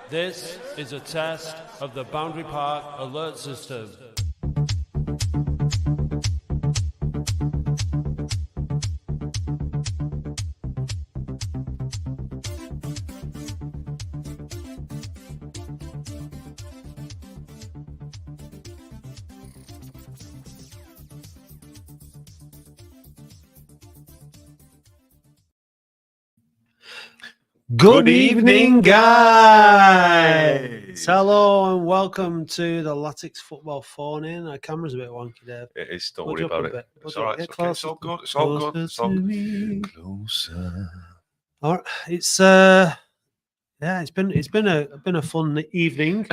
This is a test of the Boundary Park alert system. Good evening, guys. Hello and welcome to the Latics football phone-in. Our camera's a bit wonky, Dave. It is. Don't worry about it. It's all right. It's okay. It's all good. It's all good. It's all good. Closer. All right. It's it's been a fun evening.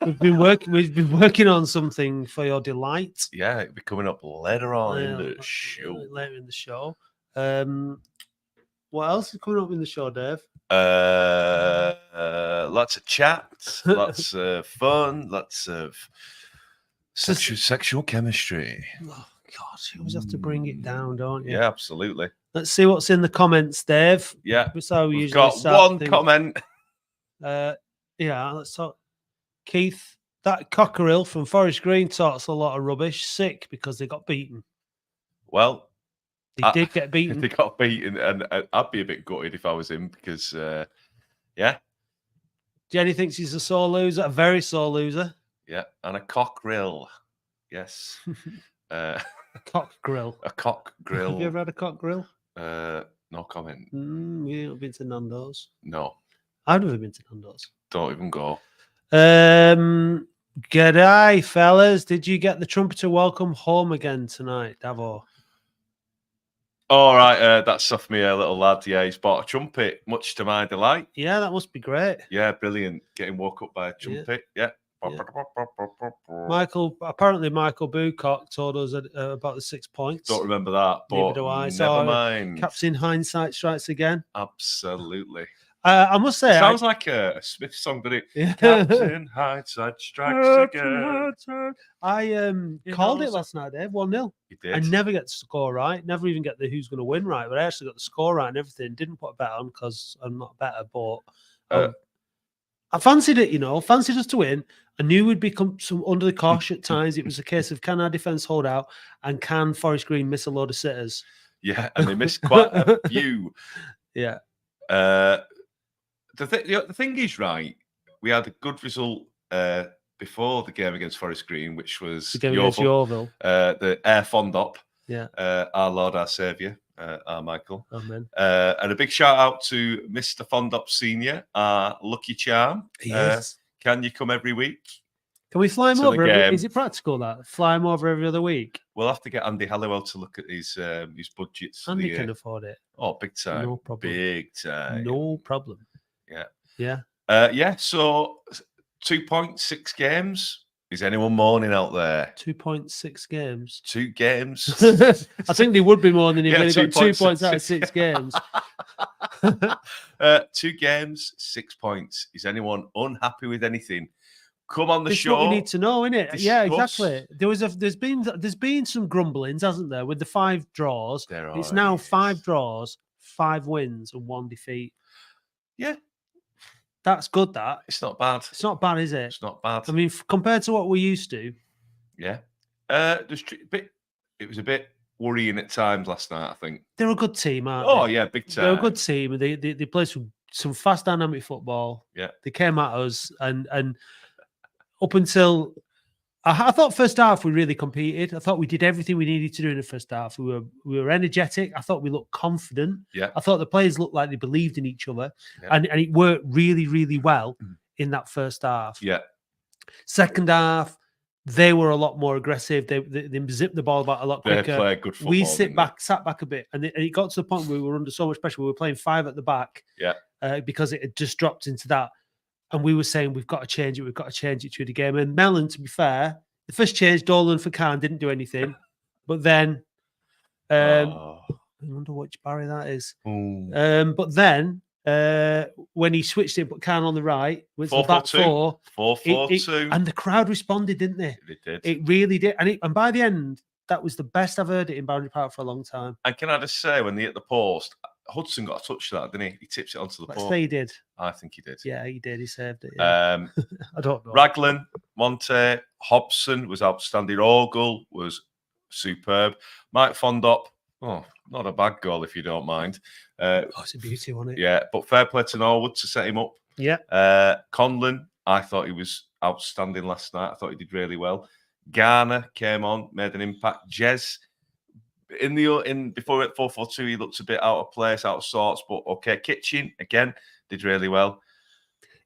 We've been working on something for your delight. Yeah, it'll be coming up later on in the show. Later in the show. What else is coming up in the show, Dave? Lots of chats, lots of fun, lots of sexual chemistry. Oh God, you always have to bring it down, don't you? Yeah, absolutely. Let's see what's in the comments, Dave. Yeah, that's how we we've usually got start one things. comment. Yeah, let's talk. Keith, that Cockerill from Forest Green talks a lot of rubbish. Sick because they got beaten. Well, they did get beaten. They got beaten, and I'd be a bit gutted if I was him because, yeah. Jenny thinks he's a sore loser, a very sore loser. Yeah, and a cock grill. Yes. Cock grill. A cock grill. Have you ever had a cock grill? No comment. You've been to Nando's? No. I've never been to Nando's. Don't even go. G'day, fellas. Did you get the trumpeter welcome home again tonight, Davo? All right, that's off me, a little lad. Yeah, he's bought a trumpet, much to my delight. Yeah, that must be great. Yeah, brilliant. Getting woke up by a trumpet. Yeah. Michael Boocock told us about the 6 points. Don't remember that, but neither do I. Never mind. Captain Hindsight strikes again. Absolutely. I must say, it sounds like a Smith song, doesn't it? Yeah. Captain Hindsight strikes again. I called it last night, Dave. 1-0. You did. I never get the score right. Never even get the who's going to win right. But I actually got the score right and everything. Didn't put a bet on because I'm not better. But I fancied it. Fancied us to win. I knew we'd become some under the cosh at times. It was a case of can our defence hold out and can Forest Green miss a load of sitters? Yeah, and they missed quite a few. Yeah. The thing is, right, we had a good result before the game against Forest Green, which was the game against Yeovil. The Air Fondop. Yeah. Our Lord, our Saviour, our Michael. Amen. And a big shout out to Mr. Fondop Senior, our lucky charm. Yes. Can you come every week? Can we fly him over? Is it practical that? Fly him over every other week? We'll have to get Andy Halliwell to look at his budgets. Andy can afford it. Oh, big time. No problem. Big time. No problem. Yeah. Yeah. Yeah. So 2.6 games. Is anyone mourning out there? 2.6 games. 2 games. I think they would be mourning if they got 2 points out of 6 games. 2 games, 6 points. Is anyone unhappy with anything? Come on the show. What we need to know, isn't it? Discuss. Yeah, exactly. There's been some grumblings, hasn't there, with the 5 draws? It's now 5 draws, 5 wins, and 1 defeat. Yeah. That's good, that. It's not bad. It's not bad, is it? It's not bad. I mean, compared to what we used to. Yeah. It was a bit worrying at times last night, I think. They're a good team, aren't they? Oh, yeah, big time. They're a good team. They play some fast, dynamic football. Yeah. They came at us, and up until... I thought first half we really competed. I thought we did everything we needed to do in the first half. We were energetic. I thought we looked confident. Yeah. I thought the players looked like they believed in each other. Yeah. And it worked really, really well in that first half. Yeah. Second half, they were a lot more aggressive. They zipped the ball about a lot quicker. They played good football. We sat back a bit. And it got to the point where we were under so much pressure. We were playing 5 at the back. Yeah. Because it had just dropped into that. And we were saying, we've got to change it. We've got to change it through the game. And Mellon, to be fair, the first change, Dolan for Khan, didn't do anything. But then, I wonder which Barry that is. But then, when he switched it, put Khan on the right, went to the back 4. 4-4-2. And the crowd responded, didn't they? It did. It really did. And by the end, the best I've heard it in Boundary Park for a long time. And can I just say, when they hit the post, Hudson got a touch of that, didn't he? He tips it onto the Let's post. say he did. I think he did. Yeah, he did. He saved it. Yeah. I don't know. Raglan, Monte, Hobson was outstanding. Ogle was superb. Mike Fondop, not a bad goal if you don't mind. It's a beauty, wasn't it? Yeah, but fair play to Norwood to set him up. Yeah. Conlon, I thought he was outstanding last night. I thought he did really well. Garner came on, made an impact. Jez, before at 4-4-2, he looked a bit out of place, out of sorts, but okay. Kitchen again did really well.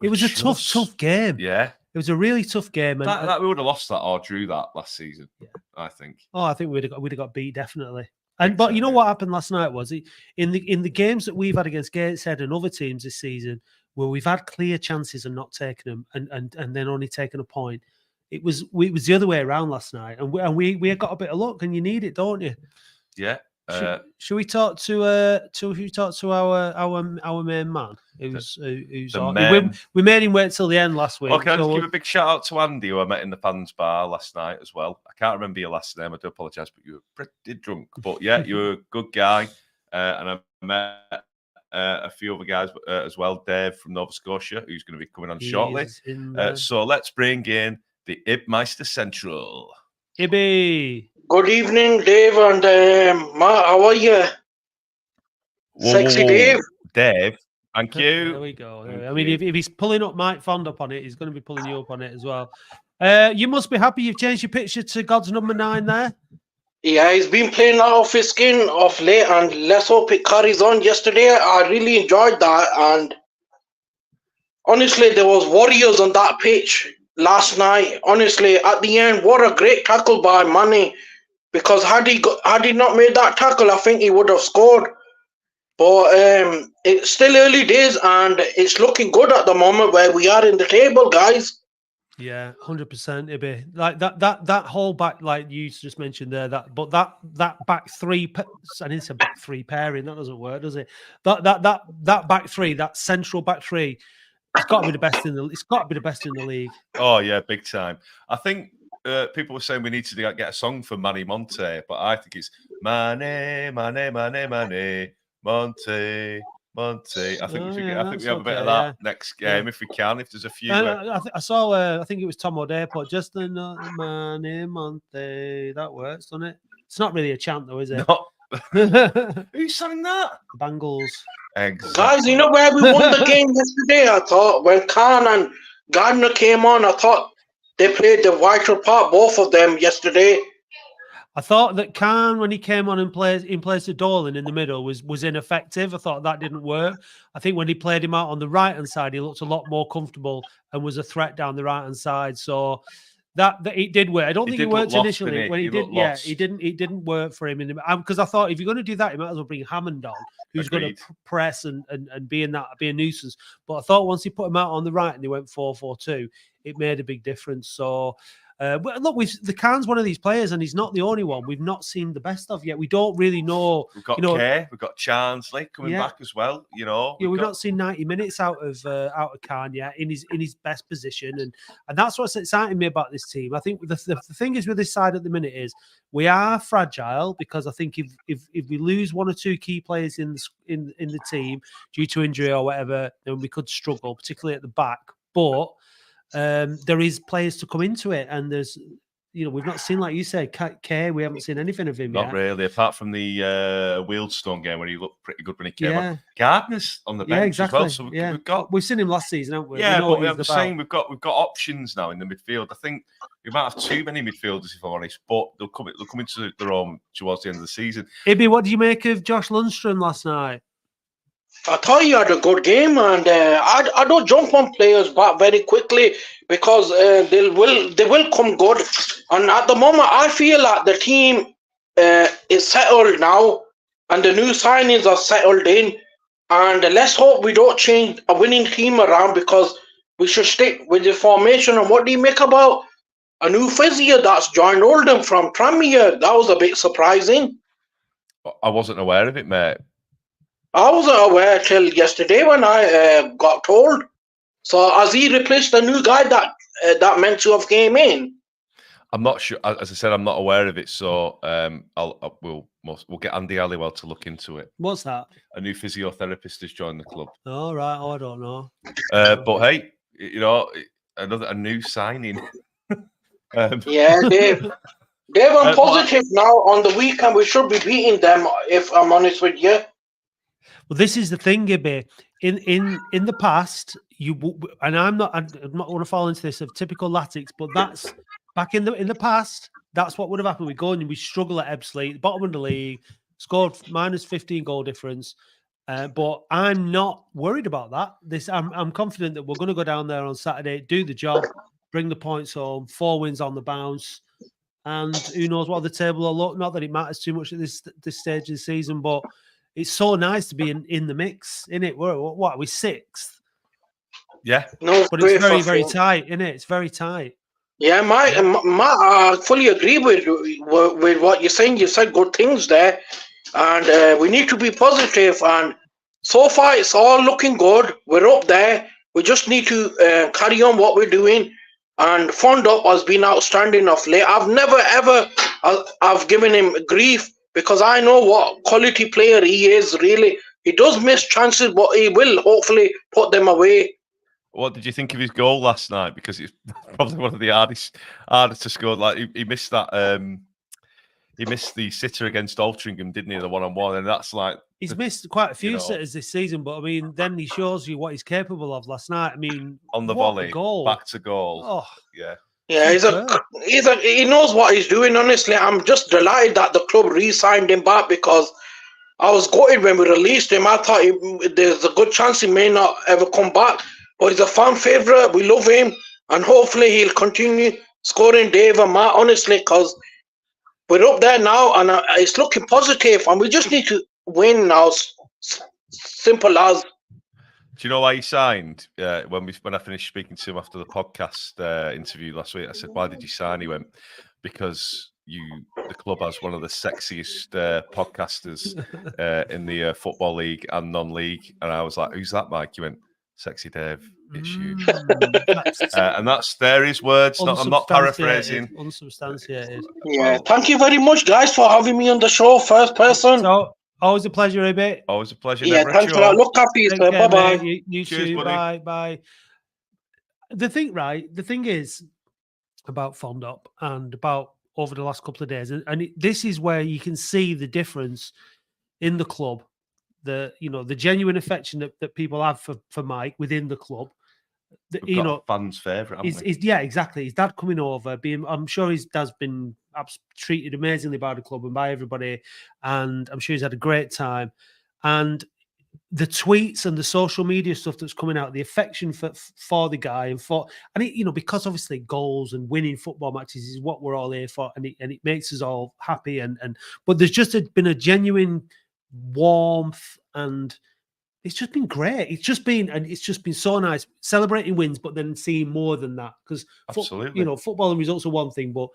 It was a tough game. Yeah, it was a really tough game. And that we would have lost that or drew that last season. Yeah, I think. Oh, I think we'd have got beat definitely. But you know what happened last night was in the games that we've had against Gateshead and other teams this season, where we've had clear chances and not taken them, and then only taken a point. It was the other way around last night, and we got a bit of luck, and you need it, don't you? Yeah. Should we talk to our main man? Who's on? We made him wait till the end last week. Okay, I'll just give a big shout out to Andy, who I met in the fans bar last night as well. I can't remember your last name. I do apologise, but you were pretty drunk. But yeah, you were a good guy, and I met a few other guys as well. Dave from Nova Scotia, who's going to be coming on shortly. So let's bring in the Ibmeister Central. Ibby. Good evening, Dave and Matt. How are you? Sexy Dave. Dave, thank you. There we go. I mean, if he's pulling up Mike Fond up on it, he's going to be pulling you up on it as well. You must be happy you've changed your picture to God's number 9 there. Yeah, he's been playing out of his skin of late, and let's hope it carries on. Yesterday, I really enjoyed that, and honestly, there was warriors on that pitch last night. Honestly, at the end, what a great tackle by Mane. Because had he not made that tackle, I think he would have scored. But it's still early days, and it's looking good at the moment where we are in the table, guys. Yeah, 100%. Ibby, like that whole back, like you just mentioned there, that back three. I didn't say back three pairing. That doesn't work, does it? That back three, that central back three, it's got to be the best in the. It's got to be the best in the league. Oh yeah, big time. I think. People were saying we need to get a song for Manny Monte, but I think it's Mane, Mane, Mane, Mane, Monte, Monte. I think we have a bit of that next game if we can. If there's a few. I saw. I think it was Tom O'Day put just the Mane Monte. That works, doesn't it? It's not really a chant though, is it? No. Who sang that? Bangles. Exactly. Guys, you know where we won the game yesterday? I thought when Khan and Gardner came on, I thought. They played the vital part, both of them, yesterday. I thought that Khan, when he came on and played in place of Dolan in the middle, was ineffective. I thought that didn't work. I think when he played him out on the right-hand side, he looked a lot more comfortable and was a threat down the right-hand side. So that it did work. I don't think it worked initially. When he did, yeah, it didn't work for him. Because I thought if you're going to do that, you might as well bring Hammond on, who's going to press and be a nuisance. But I thought once he put him out on the right and they went 4-4-2, it made a big difference. So, but look, the Khan's one of these players, and he's not the only one we've not seen the best of yet. We don't really know. We've got Kay, we've got Charnsley coming back as well. You know, we've not seen 90 minutes out of Khan yet in his best position, and that's what's exciting me about this team. I think the thing is with this side at the minute is we are fragile because I think if we lose one or two key players in the team due to injury or whatever, then we could struggle, particularly at the back. But there is players to come into it, and there's, we've not seen, like you said, Kay. We haven't seen anything of him yet. Not really, apart from the Wealdstone game where he looked pretty good when he came on. Gardner's on the bench as well, so we've seen him last season, haven't we? Yeah, but I'm saying we've got options now in the midfield. I think we might have too many midfielders, if I'm honest, but they'll come into their own towards the end of the season. Ibby, what do you make of Josh Lundstrom last night? I thought he had a good game, and I don't jump on players back very quickly because they will come good. And at the moment, I feel like the team is settled now, and the new signings are settled in. And let's hope we don't change a winning team around, because we should stick with the formation. And what do you make about a new physio that's joined Oldham from Tranmere? That was a bit surprising. I wasn't aware of it, mate. I wasn't aware till yesterday when I got told. So has he replaced the new guy that meant to have came in? I'm not sure. As I said, I'm not aware of it, so we'll get Andy Halliwell to look into it. What's that? A new physiotherapist has joined the club. All right. Oh, I don't know. But hey, a new signing. Yeah, Dave. Dave, I'm positive now. On the weekend, we should be beating them. If I'm honest with you. Well, this is the thing, Gibby. In the past, and I'm not going to fall into this of typical Latics, but that's back in the past. That's what would have happened. We go and we struggle at Ebbsfleet, bottom of the league, scored minus 15 goal difference. But I'm not worried about that. I'm confident that we're going to go down there on Saturday, do the job, bring the points home, 4 wins on the bounce, and who knows what the table will look. Not that it matters too much at this stage of the season, but it's so nice to be in the mix, isn't it? What are we, 6th? Yeah. No, But it's very, very tight, isn't it? It's very tight. Yeah, I fully agree with what you're saying. You said good things there, and we need to be positive. And so far, it's all looking good. We're up there. We just need to carry on what we're doing. And Fond Up has been outstanding of late. I've never ever I've given him grief because I know what quality player he is. Really, he does miss chances, but he will hopefully put them away. What did you think of his goal last night? Because it's probably one of the hardest to score. Like he missed that. He missed the sitter against Altrincham, didn't he? The 1-on-1, and that's like he's missed quite a few sitters this season. But I mean, then he shows you what he's capable of. Last night, I mean, on the what volley, a goal, back to goal. Oh, yeah. Yeah, he knows what he's doing. Honestly, I'm just delighted that the club re-signed him back because I was gutted when we released him. I thought there's a good chance he may not ever come back. But he's a fan favourite. We love him, and hopefully he'll continue scoring, Dave and Matt. Honestly, because we're up there now, and it's looking positive, and we just need to win now. Simple as. Do you know why he signed? When I finished speaking to him after the podcast interview last week, I said, "Why did you sign?" He went, "Because the club has one of the sexiest podcasters in the football league and non-league." And I was like, "Who's that, Mike?" He went, "Sexy Dave, it's you." And that's his words. I'm not paraphrasing. Unsubstantiated. Yeah, thank you very much, guys, for having me on the show. First person. So, always a pleasure, Ibby. Always a pleasure. Yeah, thanks for that. Look after yourself. Bye bye. You Cheers, too. buddy. Bye. The thing is about Fond Up and about over the last couple of days, and this is where you can see the difference in the club. The genuine affection that people have for Mike within the club. We've got a fans' favourite, haven't we? Yeah, exactly. His dad coming over, I'm sure his dad's been treated amazingly by the club and by everybody, and I'm sure he's had a great time. And the tweets and the social media stuff that's coming out, the affection for the guy and because obviously goals and winning football matches is what we're all here for, and it makes us all happy. But there's just been a genuine warmth, and it's just been great. It's just been so nice celebrating wins, but then seeing more than that, because football and results are one thing, but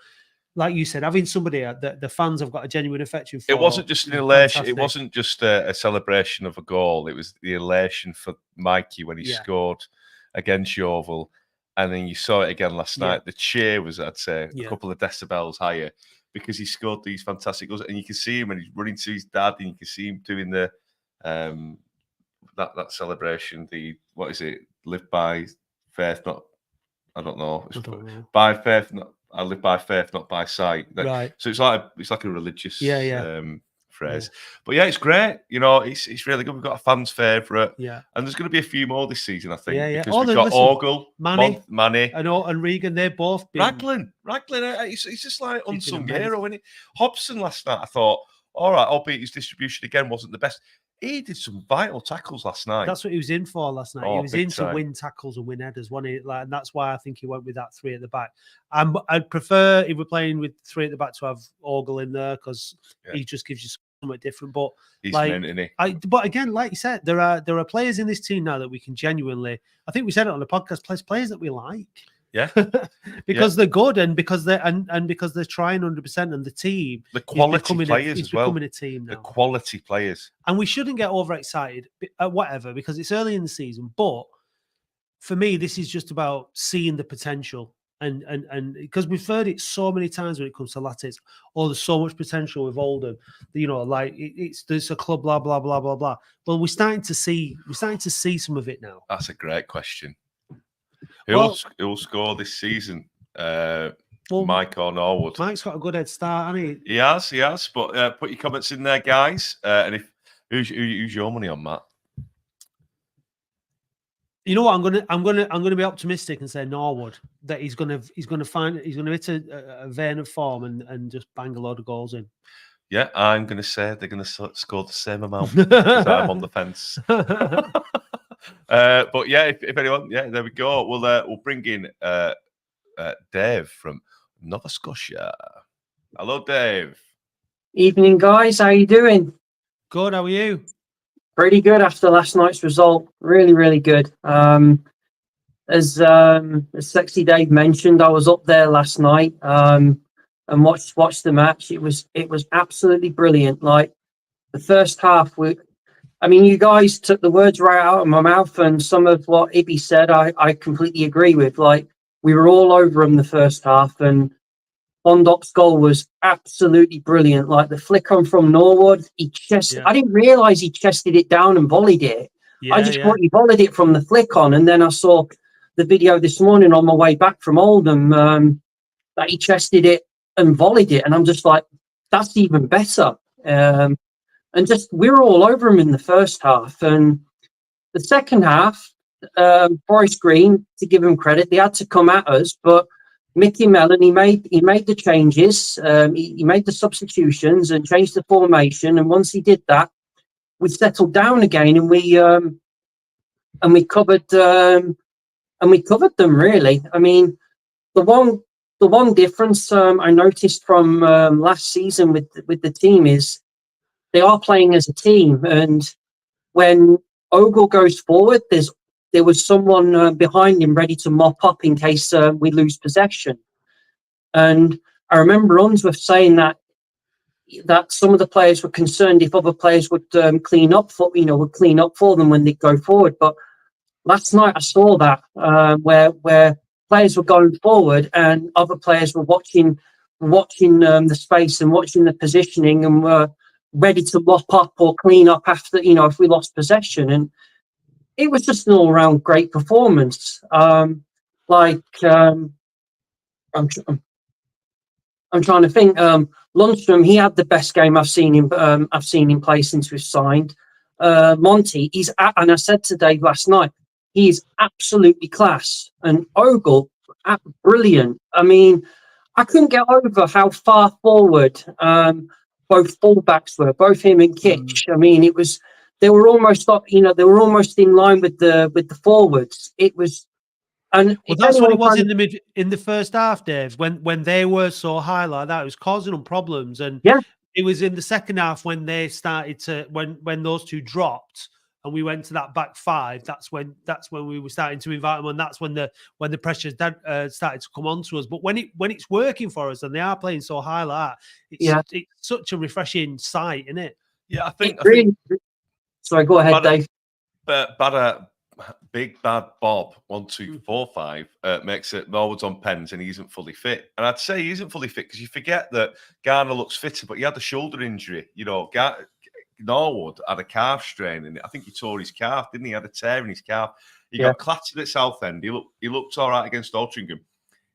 like you said, having somebody that the fans have got a genuine affection for. It wasn't just an elation. Fantastic. It wasn't just a celebration of a goal. It was the elation for Mikey when he scored against Yeovil, and then you saw it again last night. The cheer was, I'd say, a couple of decibels higher, because he scored these fantastic goals, and you can see him when he's running to his dad, and you can see him doing the that celebration. What is it? Live by faith, not I don't know. By faith, not I live by faith, not by sight. Right. So it's like a religious phrase. Yeah. But yeah, it's great. It's really good. We've got a fans' favourite. Yeah. And there's going to be a few more this season, I think. Yeah. Because we've got Ogle, Manny, and Regan. They've both been. Raglan, he's just like unsung hero, isn't it? Hobson last night, I thought, all right, albeit his distribution again wasn't the best. He did some vital tackles last night. That's what he was in for last night. He was in to win tackles and win headers, wasn't he? And that's why I think he went with that 3 at the back. I'd prefer, if we're playing with 3 at the back, to have Ogle in there, because he just gives you something different. But he's meant, isn't he? But again, like you said, there are players in this team now that we can genuinely. I think we said it on the podcast. Players that we like. Yeah, because they're good, and because they're trying 100%, and the team, the quality players as well, becoming a team now. The quality players, and we shouldn't get overexcited at whatever, because it's early in the season. But for me, this is just about seeing the potential, And because we've heard it so many times when it comes to Latics, oh, there's so much potential with Oldham, like there's a club, blah blah blah blah blah. Well, we're starting to see some of it now. That's a great question. Well- Who'll score this season? Well, Mike or Norwood? Mike's got a good head start, hasn't he? He has. But put your comments in there, guys. And if who's your money on, Matt? You know what? I'm gonna be optimistic and say Norwood, that he's gonna hit a vein of form and just bang a load of goals in. Yeah, I'm going to say they're going to score the same amount because I'm on the fence. But yeah, if anyone, yeah, there we go. We'll bring in Dave from Nova Scotia. Hello, Dave. Evening, guys. How you doing? Good. How are you? Pretty good after last night's result. Really, really good. As Sexy Dave mentioned, I was up there last night and watched the match. It was absolutely brilliant. Like the first half, you guys took the words right out of my mouth, and some of what Ibby said, I completely agree with. Like we were all over him the first half, and Bondok's goal was absolutely brilliant. Like the flick on from Norwood, I didn't realise he chested it down and volleyed it. I just thought he volleyed it from the flick on, and then I saw the video this morning on my way back from Oldham that he chested it and volleyed it, and I'm just like, that's even better. And just we were all over him in the first half, and the second half, Forest Green, to give him credit, they had to come at us, but Mickey Mellon, he made the changes, he made the substitutions and changed the formation, and once he did that, we settled down again, and we covered them really. I mean, the one difference I noticed from last season with the team is they are playing as a team, and when Ogle goes forward, there was someone behind him ready to mop up in case we lose possession. And I remember Unsworth saying that some of the players were concerned if other players would clean up for them when they go forward. But last night I saw that where players were going forward and other players were watching the space and watching the positioning and were ready to mop up or clean up after, if we lost possession. And it was just an all-round great performance. I'm trying to think. Lundstrom, he had the best game I've seen him play since we've signed. Monty, and I said to Dave last night, he's absolutely class. And Ogle, brilliant. I mean, I couldn't get over how far forward both fullbacks were, both him and Kitch. I mean, they were almost in line with the forwards. It was, and that's what it was in the first half, Dave. When they were so high like that, it was causing them problems. And it was in the second half when they started to when those two dropped and we went to that back five. That's when we were starting to invite them, and that's when the pressure started to come on to us. But when it's working for us and they are playing so high like that, it's such a refreshing sight, isn't it? Yeah, I think. Sorry, go ahead, Dave. Big Bad Bob 1245 makes it Norwood's on pens and he isn't fully fit. And I'd say he isn't fully fit because you forget that Garner looks fitter, but he had a shoulder injury. Norwood had a calf strain, and I think he tore his calf, didn't he? He had a tear in his calf. He got clattered at Southend. He looked all right against Altrincham.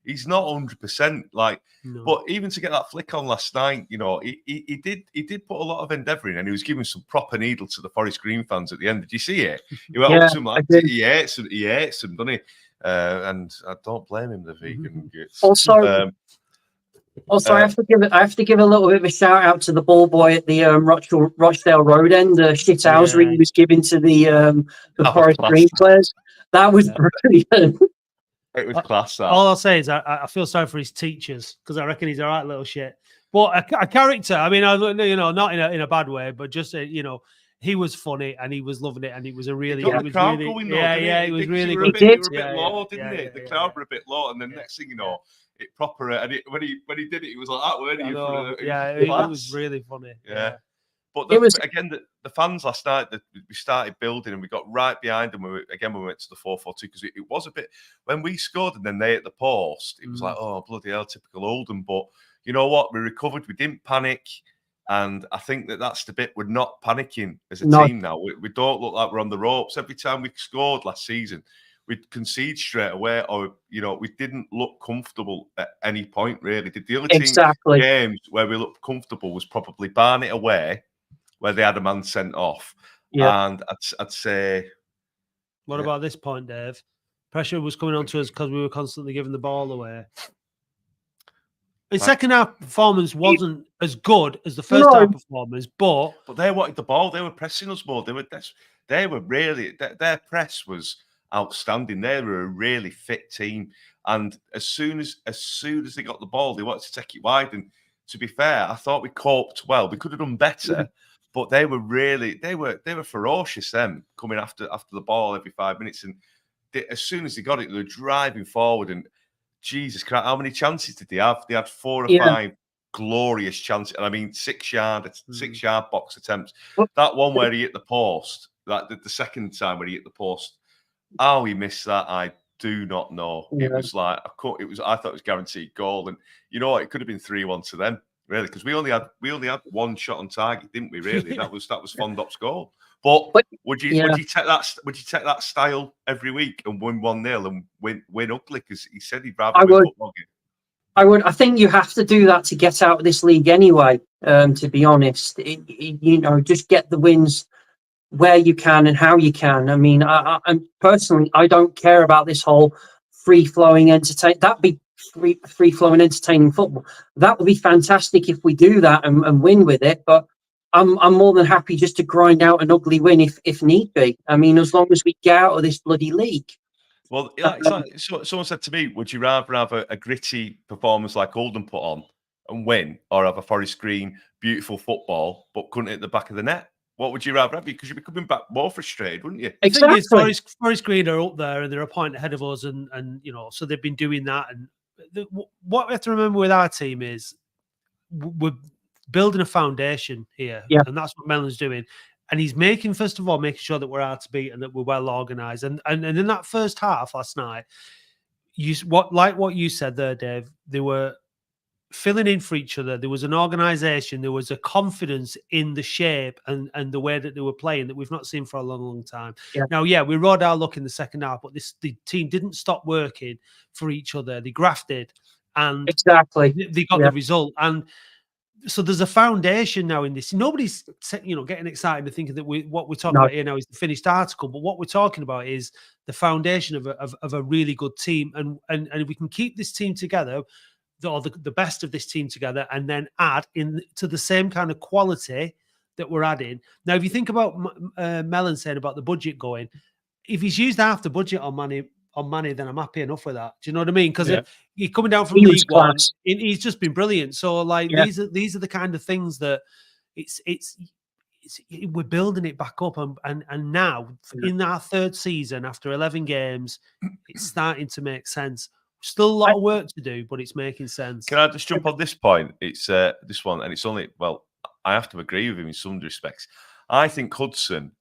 He's not 100%. But even to get that flick on last night, he did put a lot of endeavour in, and he was giving some proper needle to the Forest Green fans at the end. Did you see it? He went up to them he hates them, doesn't he? And I don't blame him. The vegan gets Also, I have to give a little bit of a shout out to the ball boy at the Rochdale Road end, the shithousery he was giving to the Forest Green players. That was brilliant. It was class. That. All I'll say is I feel sorry for his teachers because I reckon he's a right little shit. But a character, I mean, not in a bad way, but just he was funny and he was loving it, and he was a really, he was really good. He were a bit low, didn't he? The crowd were a bit low, and then next thing you know, it proper. And when he did it, he was like that, weren't he? It was really funny. Yeah. But It was again, the fans last night, we started building and we got right behind them. We went to the 4-4-2 because it was a bit, when we scored and then they hit the post, it was like, oh, bloody hell, typical Oldham. But you know what? We recovered. We didn't panic. And I think that's the bit. We're not panicking as a team now. We don't look like we're on the ropes. Every time we scored last season, we'd concede straight away, or we didn't look comfortable at any point really. The only games where we looked comfortable was probably Barnet away, where they had a man sent off. Yeah. And I'd say, what about this point, Dave? Pressure was coming onto us because we were constantly giving the ball away. The second half performance wasn't as good as the first half performance, but they wanted the ball. They were pressing us more. They were really, their press was outstanding. They were a really fit team, and as soon as they got the ball, they wanted to take it wide. And to be fair, I thought we coped well. We could have done better, but they were ferocious. Them coming after the ball every 5 minutes, and as soon as they got it, they were driving forward. And Jesus Christ, how many chances did they have? They had 4 or 5 glorious chances. And I mean, 6 yard box attempts. That one where he hit the post, the second time where he hit the post, how he missed that, I do not know. Yeah. It was like I thought it was guaranteed goal. And you know what? It could have been 3-1 to them, really, because we only had one shot on target, didn't we? Really, that was Fondop's goal. But would you take that style every week and win 1-0 and win ugly? Because he said he'd rather win football game. I would. I think you have to do that to get out of this league anyway. To be honest, just get the wins where you can and how you can. I mean, I personally, I don't care about this whole free-flowing entertainment. That'd be free-flowing entertaining football. That would be fantastic if we do that and win with it. But I'm more than happy just to grind out an ugly win if need be. I mean, as long as we get out of this bloody league. Well, someone said to me, would you rather have a gritty performance like Oldham put on and win, or have a Forest Green, beautiful football, but couldn't hit the back of the net? What would you rather have? Because you'd be coming back more frustrated, wouldn't you? Exactly. The thing is, Forest Green are up there and they're a point ahead of us, and so they've been doing that. And what we have to remember with our team is we're building a foundation here, and that's what Mellon's doing. And he's first of all, making sure that we're hard to beat and that we're well organised. And in that first half last night, what you said there, Dave, they were filling in for each other. There was an organisation, there was a confidence in the shape and the way that they were playing that we've not seen for a long, long time. Yeah. Now, we rode our luck in the second half, but the team didn't stop working for each other. They grafted, and they got the result. And so there's a foundation now in this. Nobody's getting excited and thinking that what we're talking about here now is the finished article, but what we're talking about is the foundation of a really good team. And if we can keep this team together, or the best of this team together, and then add in to the same kind of quality that we're adding. Now, if you think about Mellon saying about the budget going, if he's used half the budget on money, then I'm happy enough with that. Do you know what I mean? Because if you're coming down from League One, he's just been brilliant. So these are the kind of things that we're building it back up, and now in our third season after 11 games, it's starting to make sense. Still a lot of work to do, but it's making sense. Can I just jump on this point? It's this one, and it's only, I have to agree with him in some respects. I think Hudson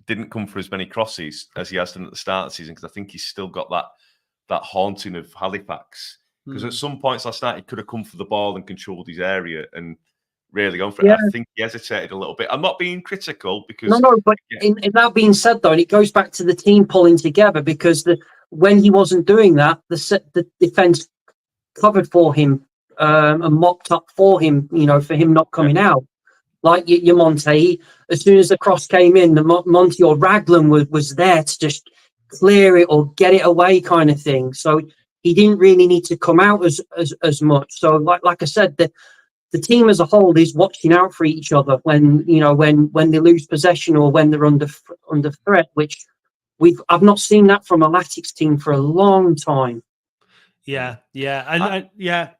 didn't come for as many crosses as he has done at the start of the season, because I think he's still got that haunting of Halifax. Because at some points last night, he could have come for the ball and controlled his area and really gone for it. I think he hesitated a little bit. I'm not being critical because... No, but in that being said, though, and it goes back to the team pulling together, because when he wasn't doing that, the defence covered for him and mopped up for him, for him not coming out. Like your Monte, as soon as the cross came in, the Monte or Raglan was there to just clear it or get it away, kind of thing. So he didn't really need to come out as much. So like I said, the team as a whole is watching out for each other when they lose possession or when they're under threat, which I've not seen that from a Latics team for a long time. Yeah.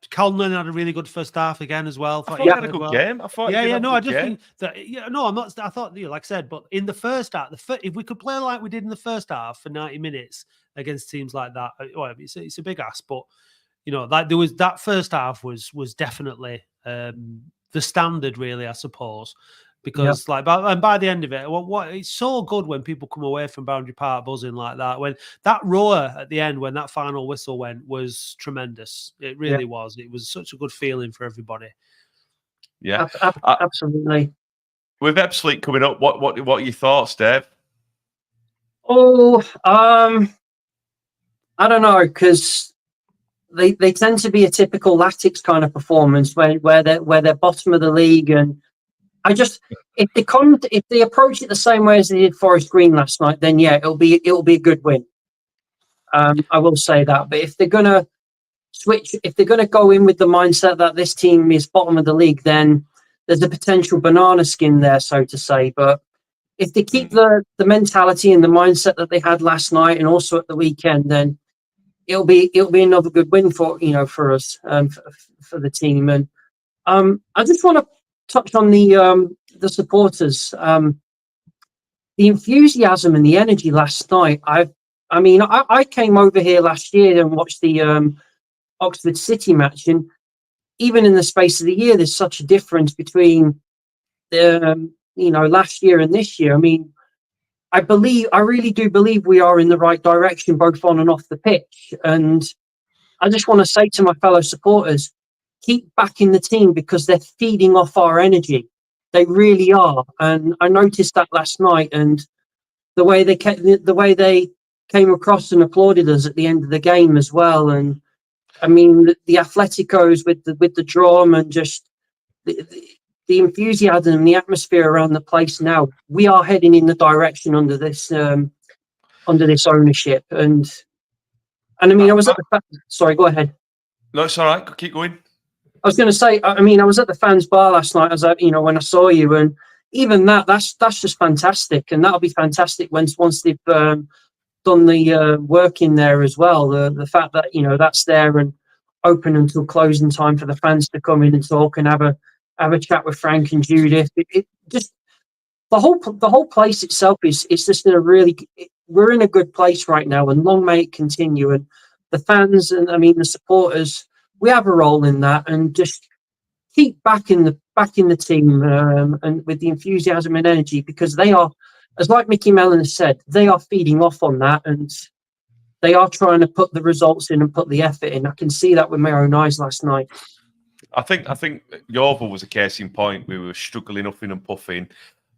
Colin had a really good first half again as well. I thought he had a good game. I thought I just think that I'm not. I thought like I said, but in the first half, if we could play like we did in the first half for 90 minutes against teams like that, it's a big ask, but there was that first half was definitely the standard, really, I suppose. because by the end of it, it's so good when people come away from Boundary Park buzzing like that. When that roar at the end, when that final whistle went, was tremendous. It really was. It was such a good feeling for everybody. Yeah, absolutely. With Ebbsfleet coming up, what are your thoughts, Dave? Oh, I don't know, because they tend to be a typical Latics kind of performance where they're bottom of the league, and I just if they approach it the same way as they did Forest Green last night, then yeah, it'll be a good win. I will say that, but if they're gonna go in with the mindset that this team is bottom of the league, then there's a potential banana skin there, so to say. But if they keep the mentality and the mindset that they had last night and also at the weekend, then it'll be another good win for us and for the team. And I just want to touch on the supporters, the enthusiasm and the energy last night. I came over here last year and watched the Oxford City match, and even in the space of the year, there's such a difference between the last year and this year. I mean, I really do believe we are in the right direction, both on and off the pitch. And I just want to say to my fellow supporters, keep backing the team because they're feeding off our energy. They really are. And I noticed that last night, and the way they came across and applauded us at the end of the game as well. And I mean, the Atleticos with the drum and just the enthusiasm and the atmosphere around the place now. We are heading in the direction under this ownership. And I mean, I was at the sorry, go ahead. No, it's all right. Keep going. I was going to say, I mean, I was at the fans bar last night when I saw you, and even that's just fantastic, and that'll be fantastic once they've done the work in there as well. The fact that that's there and open until closing time for the fans to come in and talk and have a chat with Frank and Judith. It just the whole place itself is just we're in a good place right now, and long may it continue. And the fans and the supporters, we have a role in that, and just keep backing the team and with the enthusiasm and energy, because they are, as like Mickey Mellon has said, they are feeding off on that, and they are trying to put the results in and put the effort in. I can see that with my own eyes last night. I think Yeovil was a case in point. We were struggling, huffing and puffing,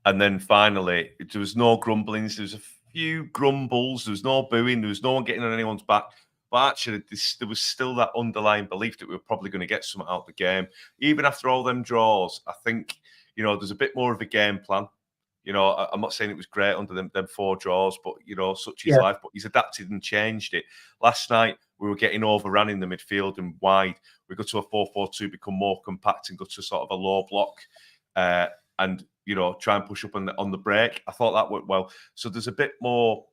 and then finally there was no grumblings. There was a few grumbles. There was no booing. There was no one getting on anyone's back. But actually, there was still that underlying belief that we were probably going to get something out of the game. Even after all them draws, I think, there's a bit more of a game plan. I'm not saying it was great under them 4 draws, but, such is life. But he's adapted and changed it. Last night, we were getting overrun in the midfield and wide. We got to a 4-4-2, become more compact and got to sort of a low block and, try and push up on the break. I thought that went well. So there's a bit more...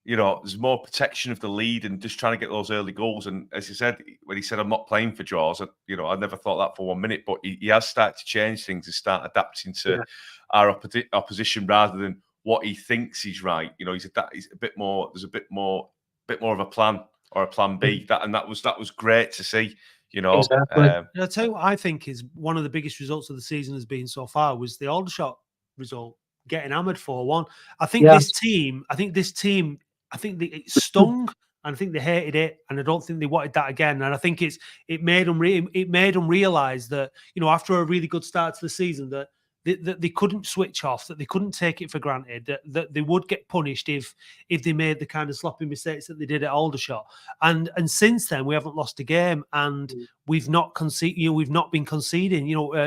there's more protection of the lead and just trying to get those early goals. And as you said, when he said, I'm not playing for draws, I never thought that for 1 minute, but he has started to change things and start adapting to our opposition rather than what he thinks he's right. He's a bit more, there's a bit more of a plan or a plan B. That was great to see, Exactly. I'll tell you what I think is one of the biggest results of the season has been so far was the Aldershot result, getting hammered 4-1. I think this team, it stung, and I think they hated it, and I don't think they wanted that again. And I think it made them realize that after a really good start to the season that they couldn't switch off, that they couldn't take it for granted, that they would get punished if they made the kind of sloppy mistakes that they did at Aldershot. And since then we haven't lost a game, and we've not conceded. We've not been conceding.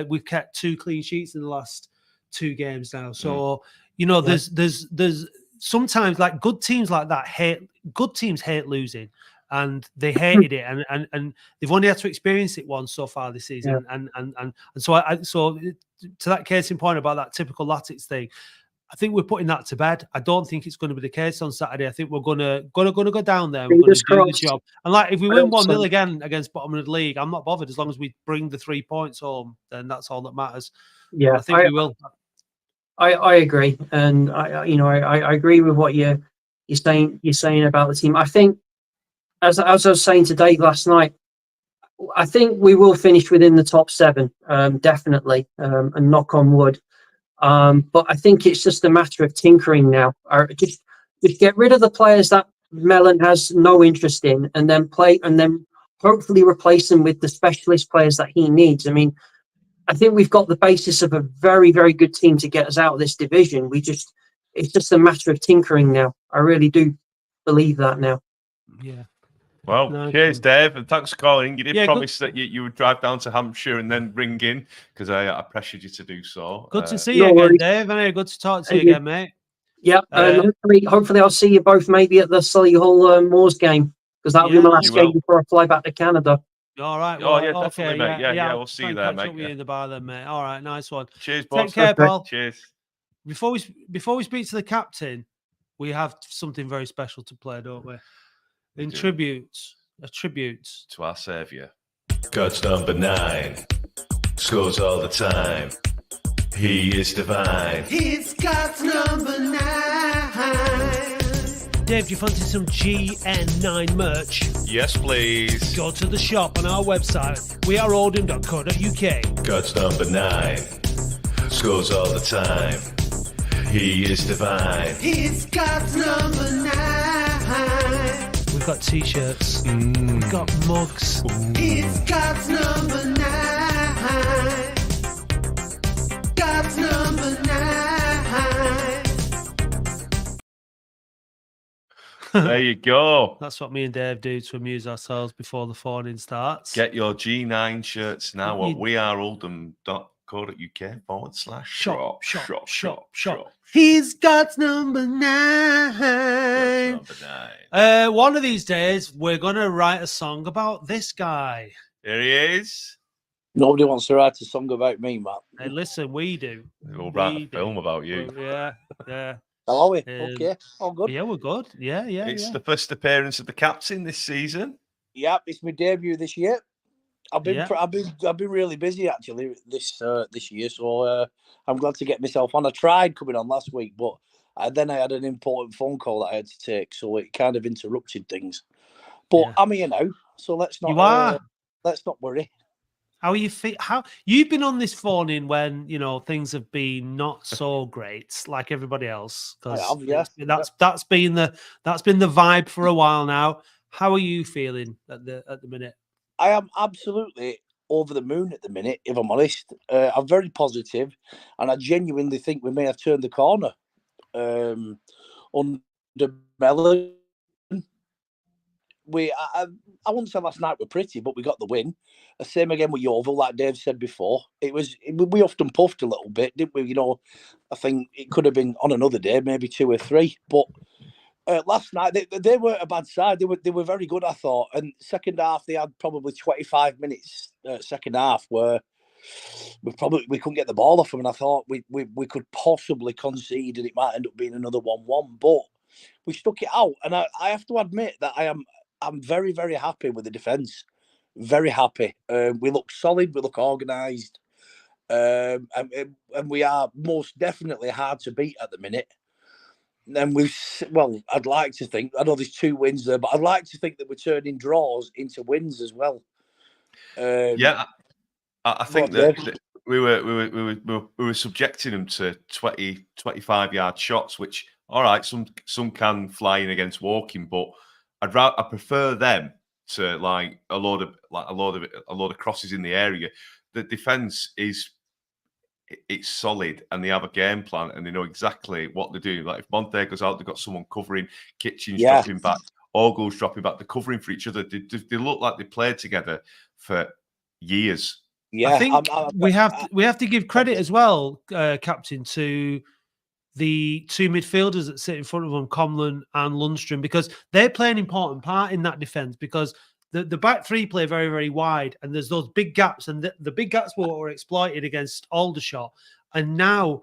We've kept 2 clean sheets in the last 2 games now. So there's sometimes like good teams like that hate losing, and they hated it, and they've only had to experience it once so far this season. And so to that case in point about that typical Latics thing, I think we're putting that to bed. I don't think it's going to be the case on Saturday. I think we're gonna go down there. We're going to do the job. And like if we win 1-0 again against bottom of the league, I'm not bothered as long as we bring the 3 points home. Then that's all that matters. Yeah, and I think we will. I agree, and I agree with what you're saying about the team. I think, as I was saying to Dave last night, I think we will finish within the top 7, definitely, and knock on wood. But I think it's just a matter of tinkering now. Just get rid of the players that Mellon has no interest in, and then hopefully replace them with the specialist players that he needs. I mean, I think we've got the basis of a very, very good team to get us out of this division. It's just a matter of tinkering now. I really do believe that now. Yeah. Well, No, cheers, Dave, and thanks for calling. You did Yeah, promise that you would drive down to Hampshire and then ring in because I pressured you to do so. Good to see No you again, worries. Dave. And good to talk to Thank you you. again, mate. Yeah, and hopefully I'll see you both maybe at the Solihull Moors game, because that'll be my last you game will. before I fly back to Canada. All right. Oh, Well, yeah, okay, definitely, mate. Yeah, we'll see try you and there, catch up mate. with you in the bar then, mate. All right, nice one. Cheers, Take boss. care, Okay. pal. Cheers. Before we speak to the captain, we have something very special to play, don't we? In tribute, a tribute To our saviour. God's number 9 scores all the time. He is divine. He's God's number 9. Dave, do you fancy some GN9 merch? Yes, please. Go to the shop on our website, weareoldham.co.uk. God's number 9 scores all the time. He is divine. He's God's number 9. We've got t-shirts, we've got mugs. He's God's number 9. God's number 9. There you go. That's what me and Dave do to amuse ourselves before the phoning starts. Get your G9 shirts now at You- weareoldham.co.uk/shop. shop. He's God's number 9. Number 9. One of these days, we're going to write a song about this guy. Here he is. Nobody wants to write a song about me, Matt. Hey, listen, we do. We'll write We a film do. about you. Yeah, yeah. How are we? Um, Okay, all good. Yeah, we're good. Yeah. It's the first appearance of the captain this season. Yeah, it's my debut this year. I've been Yeah. I've been really busy actually this year, so I'm glad to get myself on. I tried coming on last week, but then I had an important phone call that I had to take, so it kind of interrupted things. But Yeah. I'm here now, so let's not You are. let's not worry. How are you how you've been on this phone in when things have been not so great, like everybody else? I have, yeah. That's been the vibe for a while now. How are you feeling at the minute? I am absolutely over the moon at the minute, if I'm honest. I'm very positive, and I genuinely think we may have turned the corner under Mellon. I wouldn't say last night were pretty, but we got the win. The same again with Yeovil, like Dave said before. We often puffed a little bit, didn't we? I think it could have been on another day, maybe 2 or 3. But last night they weren't a bad side. They were very good, I thought. And second half, they had probably 25 minutes. Second half where we couldn't get the ball off them, and I thought we could possibly concede, and it might end up being another 1-1. But we stuck it out, and I have to admit that I'm very, very happy with the defence. Very happy. We look solid. We look organised. And we are most definitely hard to beat at the minute. And I'd like to think, I know there's 2 wins there, but I'd like to think that we're turning draws into wins as well. Yeah, I think that we were subjecting them to 20, 25-yard shots, which, all right, some can fly in against walking, but I prefer them to like a load of crosses in the area. The defense it's solid, and they have a game plan, and they know exactly what they're doing. Like if Monte goes out, they've got someone covering. Kitchen's dropping back. Ogle's dropping back. They're covering for each other. They look like they played together for years. Yeah, I think we have to give credit as well, Captain, to the 2 midfielders that sit in front of them, Comlin and Lundstrom, because they play an important part in that defence, because the back 3 play very, very wide, and there's those big gaps, and the big gaps were exploited against Aldershot, and now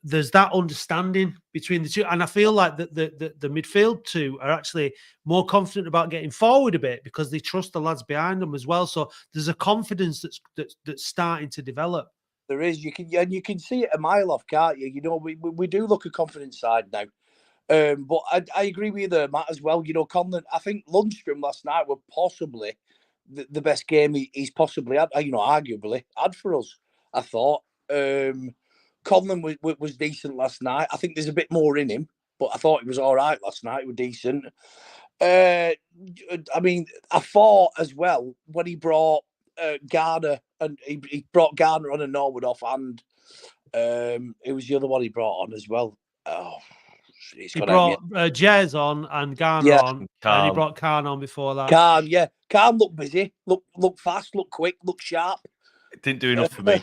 there's that understanding between the two, and I feel like the midfield 2 are actually more confident about getting forward a bit because they trust the lads behind them as well. So there's a confidence that's starting to develop. There is. You can see it a mile off, can't you? We do look a confident side now. But I agree with you there, Matt, as well. Conlon, I think Lundstrom last night were possibly the best game he's possibly had, arguably had for us, I thought. Conlon was decent last night. I think there's a bit more in him, but I thought he was all right last night. He was decent. I mean, I thought as well when he brought Garner, and he brought Garner on and Norwood off, and it was the other one he brought on as well. Oh, it's He gonna help me. brought Jez on and Garner Yeah. on, and he Khan. brought Khan on before that. Khan, yeah. Khan looked busy, look fast, look quick, look sharp. It didn't do enough for me.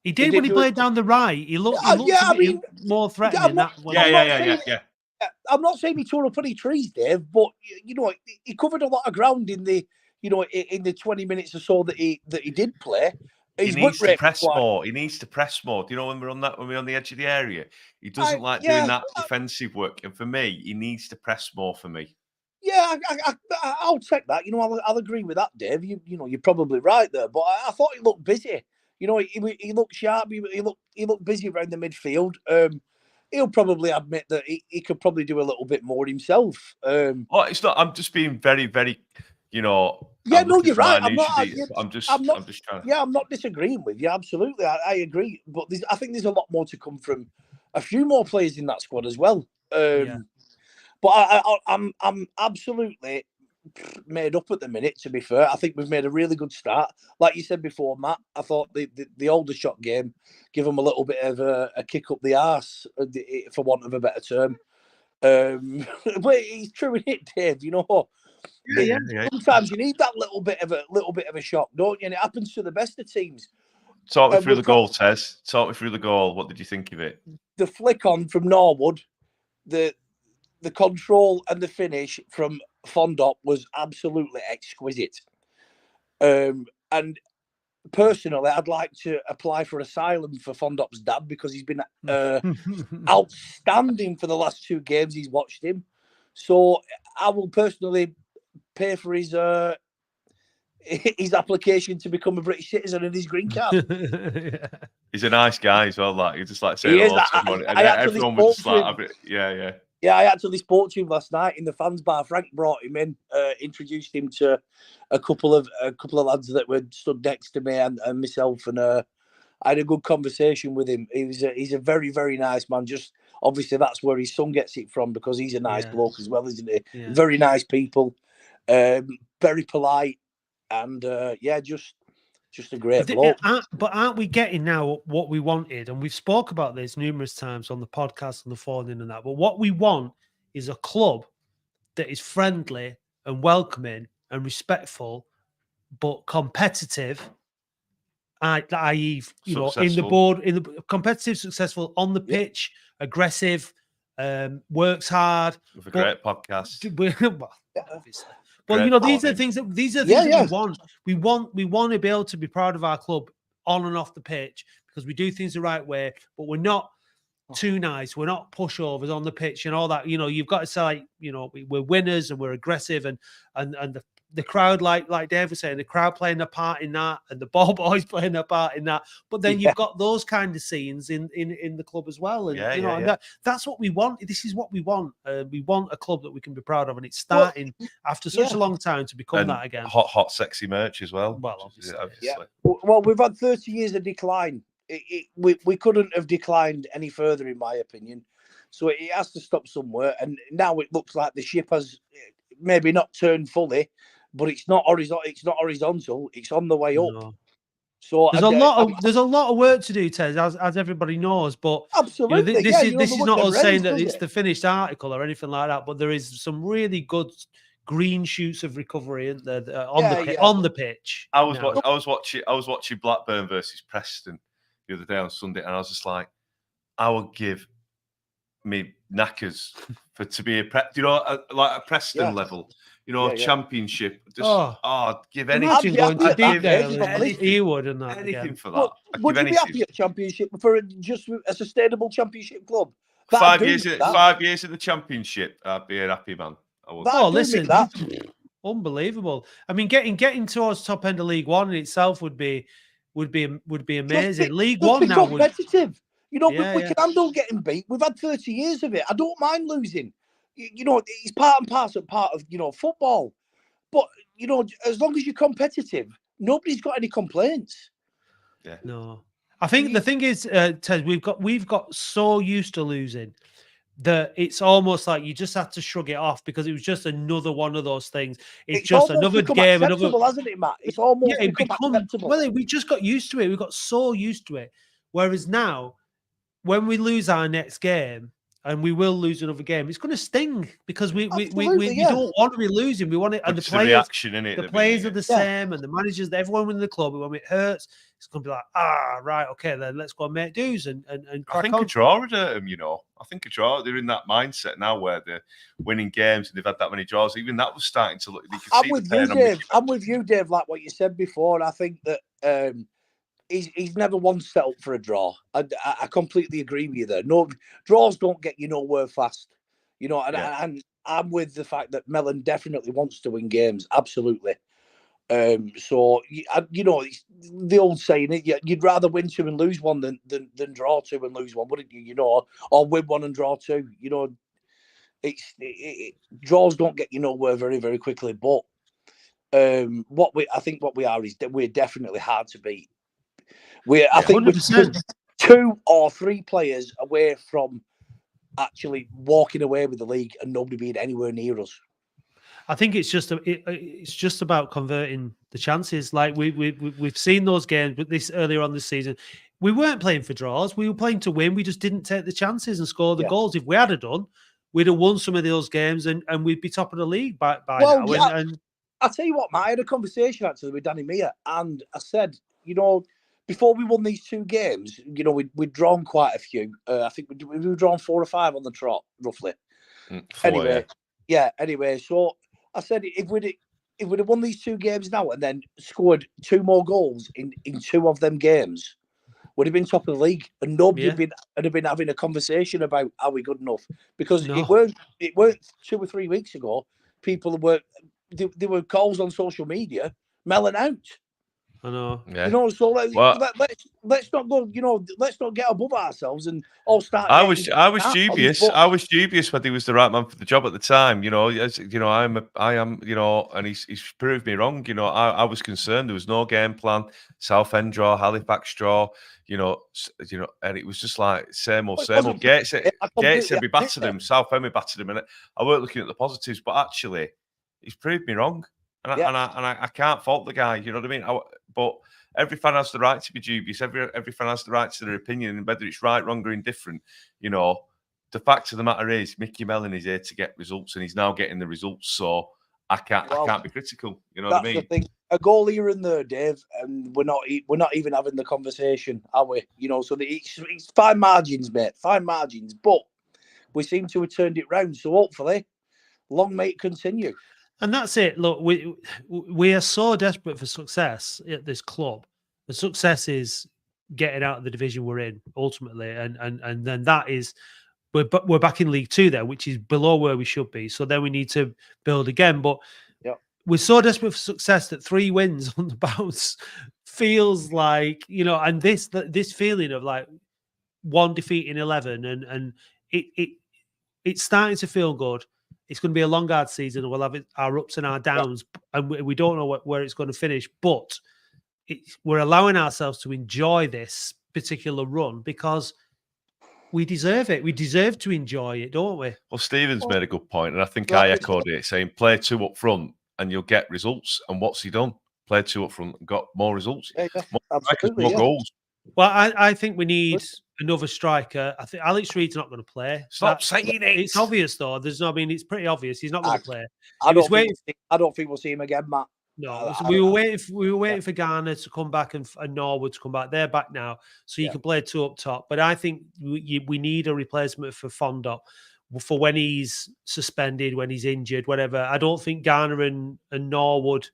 He did did when he do played it. down the right. He looked Yeah, a I bit mean, more threatening. I'm not- that when Yeah. I'm not saying he tore up any trees, Dave, but you know he covered a lot of ground in the in the 20 minutes or so that he did play. He His needs whip to rate press was quite- more. He needs to press more. Do you know when we're on the edge of the area? He doesn't like yeah, doing that defensive work. And for me, he needs to press more for me. Yeah, I'll take that. You know, I'll agree with that, Dave. You know, you're probably right there. But I thought he looked busy. You know, he looked sharp. He looked busy around the midfield. He'll probably admit that he could probably do a little bit more himself. Oh, it's not. I'm just being very, very. Yeah, I'm no, looking you're for right. minutiae. I'm just trying to. Yeah, I'm not disagreeing with you. Absolutely, I agree. But I think there's a lot more to come from a few more players in that squad as well. Yeah. But I'm absolutely made up at the minute. To be fair, I think we've made a really good start. Like you said before, Matt, I thought the older shot game give them a little bit of a kick up the arse, for want of a better term. But it's true in it, Dave. You know, Yeah. sometimes you need that little bit of a shock, don't you? And it happens to the best of teams. Talk me through we've the got- goal, Tez. Talk me through the goal. What did you think of it? The flick on from Norwood, the control and the finish from Fondop was absolutely exquisite. And personally, I'd like to apply for asylum for Fondop's dad because he's been outstanding for the last 2 games he's watched him. So I will personally pay for his application to become a British citizen and his green card. He's a nice guy as well. Like, he just like He saying is. hello to everyone. And I actually everyone was just spoke to like, him. yeah. Yeah, I actually spoke to him last night in the fans bar. Frank brought him in, introduced him to a couple of lads that were stood next to me and myself, and I had a good conversation with him. He's a very, very nice man. Just obviously that's where his son gets it from because he's a nice bloke as well, isn't he? Yeah. Very nice people, very polite, and just a great bloke. But aren't we getting now what we wanted? And we've spoke about this numerous times on the podcast and the phone and that. But what we want is a club that is friendly and welcoming and respectful, but competitive. I.e., you know, in the competitive, successful on the pitch, aggressive, works hard. With a great podcast. Obviously. Well, you know, these are things that we want. We want to be able to be proud of our club on and off the pitch because we do things the right way, but we're not too nice. We're not pushovers on the pitch and all that. You know, you've got to say, like, you know, we're winners and we're aggressive and the crowd, like Dave was saying, the crowd playing a part in that, and the ball boys playing a part in that. But then you've got those kind of scenes in the club as well, and and that's what we want. This is what we want. We want a club that we can be proud of, and it's starting after such a long time to become that again. Hot, sexy merch as well. Well, obviously. Yeah. Well, we've had 30 years of decline. We couldn't have declined any further, in my opinion. So it has to stop somewhere. And now it looks like the ship has maybe not turned fully, but it's not horizontal. It's not horizontal. It's on the way up. No. So there's a lot of work to do, Ted, as everybody knows. But absolutely, this is not us saying that it's the finished article or anything like that. But there is some really good green shoots of recovery on the pitch. I was watching Blackburn versus Preston the other day on Sunday, and I was just like, I would give me knackers to be like a Preston level. You know, championship. Just give anything. Going to deep there, he would, and that anything for that. Would you be happy at championship for just a sustainable championship club? 5 years in the championship, I'd be a happy man. I would. Oh, listen, unbelievable. I mean, getting towards top end of League One in itself would be amazing. League One now competitive. You know, we can handle getting beat. We've had 30 years of it. I don't mind losing. You know, it's part and parcel of, you know, football. But, you know, as long as you're competitive, nobody's got any complaints. Yeah. No. I think the thing is, Ted, we've got so used to losing that it's almost like you just have to shrug it off because it was just another one of those things. It's just almost another become game, another. acceptable, hasn't it, Matt? It's almost Yeah, it become becomes acceptable. well. We just got used to it. We got so used to it. Whereas now, when we lose our next game, and we will lose another game, it's going to sting because we Absolutely, yeah. don't want to be losing. We want it, and the It's the players, reaction in it. the players are the Yeah. same, and the managers, everyone in the club. When it hurts, it's going to be like, right, okay, then let's go and make dues and I crack think on. a draw would hurt them, I think a draw. They're in that mindset now where they're winning games and they've had that many draws. Even that was starting to look. I'm with you, Dave. I'm with you, Dave. Like what you said before, and I think that he's never once set up for a draw. I completely agree with you there. No, draws don't get you nowhere fast. And I'm with the fact that Mellon definitely wants to win games. Absolutely. So it's the old saying, you'd rather win two and lose one than draw two and lose one, wouldn't you? Or win one and draw two. Draws don't get you nowhere very, very quickly. But I think what we are is that we're definitely hard to beat. I think we're 2 or 3 players away from actually walking away with the league and nobody being anywhere near us. I think it's just about converting the chances. Like we've seen those games, but this earlier on this season, we weren't playing for draws. We were playing to win. We just didn't take the chances and score the goals. If we had done, we'd have won some of those games and we'd be top of the league by now. Yeah, and I'll tell you what, Matt, I had a conversation actually with Danny Mear, and I said, before we won these 2 games, we'd drawn quite a few. I think we've drawn 4 or 5 on the trot, roughly. 4, Anyway, so I said if we'd have won these 2 games now and then scored 2 more goals in 2 of them games, would have been top of the league, and nobody would have been having a conversation about are we good enough, because it weren't 2 or 3 weeks ago. People there were calls on social media, Mellon out. I know. Yeah. So let's not go. Let's not get above ourselves and all start. I was dubious. I was dubious whether he was the right man for the job at the time. I am. And he's proved me wrong. I was concerned. There was no game plan. Southend draw, Halifax draw. And it was just like same old. Gates said we battered him. Southend we battered him, and I weren't looking at the positives. But actually, he's proved me wrong. And I can't fault the guy. You know what I mean? But every fan has the right to be dubious. Every fan has the right to their opinion, and whether it's right, wrong, or indifferent. The fact of the matter is, Mickey Mellon is here to get results, and he's now getting the results. So I can't be critical. You know what I mean? That's the thing. A goal here and there, Dave, and we're not even having the conversation, are we? So it's fine margins, mate. Fine margins, but we seem to have turned it round. So hopefully, long may it continue. And that's it. Look, we are so desperate for success at this club. The success is getting out of the division we're in ultimately, and then that is we're back in League 2 there, which is below where we should be. So then we need to build again. But we're so desperate for success that 3 wins on the bounce feels like and this feeling of like 1 defeat in 11, and it's starting to feel good. It's going to be a long, hard season. We'll have our ups and our downs, and we don't know where it's going to finish. But we're allowing ourselves to enjoy this particular run because we deserve it. We deserve to enjoy it, don't we? Well, Stephen's made a good point, and I think I echoed it, saying play 2 up front and you'll get results. And what's he done? Played 2 up front and got more results. More goals. Well, I think we need another striker. I think Alex Reed's not going to play. Stop saying it. It's obvious, though. It's pretty obvious. He's not going to play. I don't think we'll see him again, Matt. No, we were waiting for Garner to come back and Norwood to come back. They're back now, so you can play 2 up top. But I think we need a replacement for Fondop for when he's suspended, when he's injured, whatever. I don't think Garner and Norwood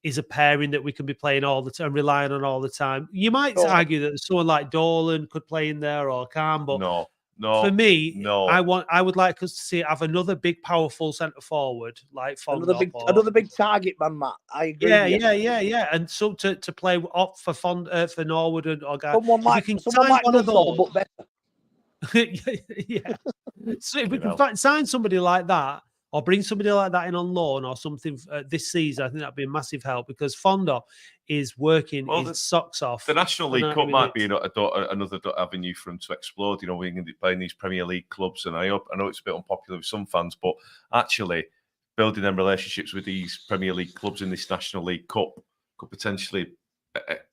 is a pairing that we can be playing all the time, relying on all the time. You might argue that someone like Dolan could play in there or Khan, but no. For me, I would like us to have another big, powerful centre forward like Fondop. Another big target man, Matt. I agree. Yeah. And so to play up for for Norwood or Garner. Someone like one of those, but better. Yeah. So if we can sign somebody like that, or bring somebody like that in on loan or something this season. I think that'd be a massive help because Fondo is working his socks off. The National for League 90 Cup might minutes. be another avenue for him to explode. You know, we can be playing these Premier League clubs, and I know it's a bit unpopular with some fans, but actually building them relationships with these Premier League clubs in this National League Cup could potentially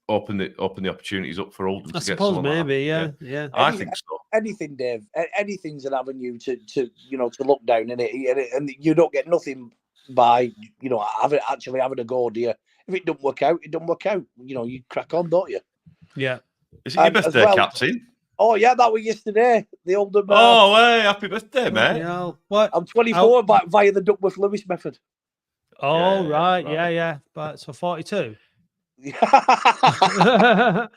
open the opportunities up for Oldham. I suppose maybe, yeah. I think so. Anything, Dave. Anything's an avenue to look down in it, and you don't get nothing by actually having a go, do you? If it doesn't work out, it doesn't work out. You know, you crack on, don't you? Yeah. Is it your birthday, Captain? Oh yeah, that was yesterday. The Oldham. Oh, hey, happy birthday, mate! What? I'm 24 via the Duckworth Lewis method. Oh right, yeah. But so 42. No,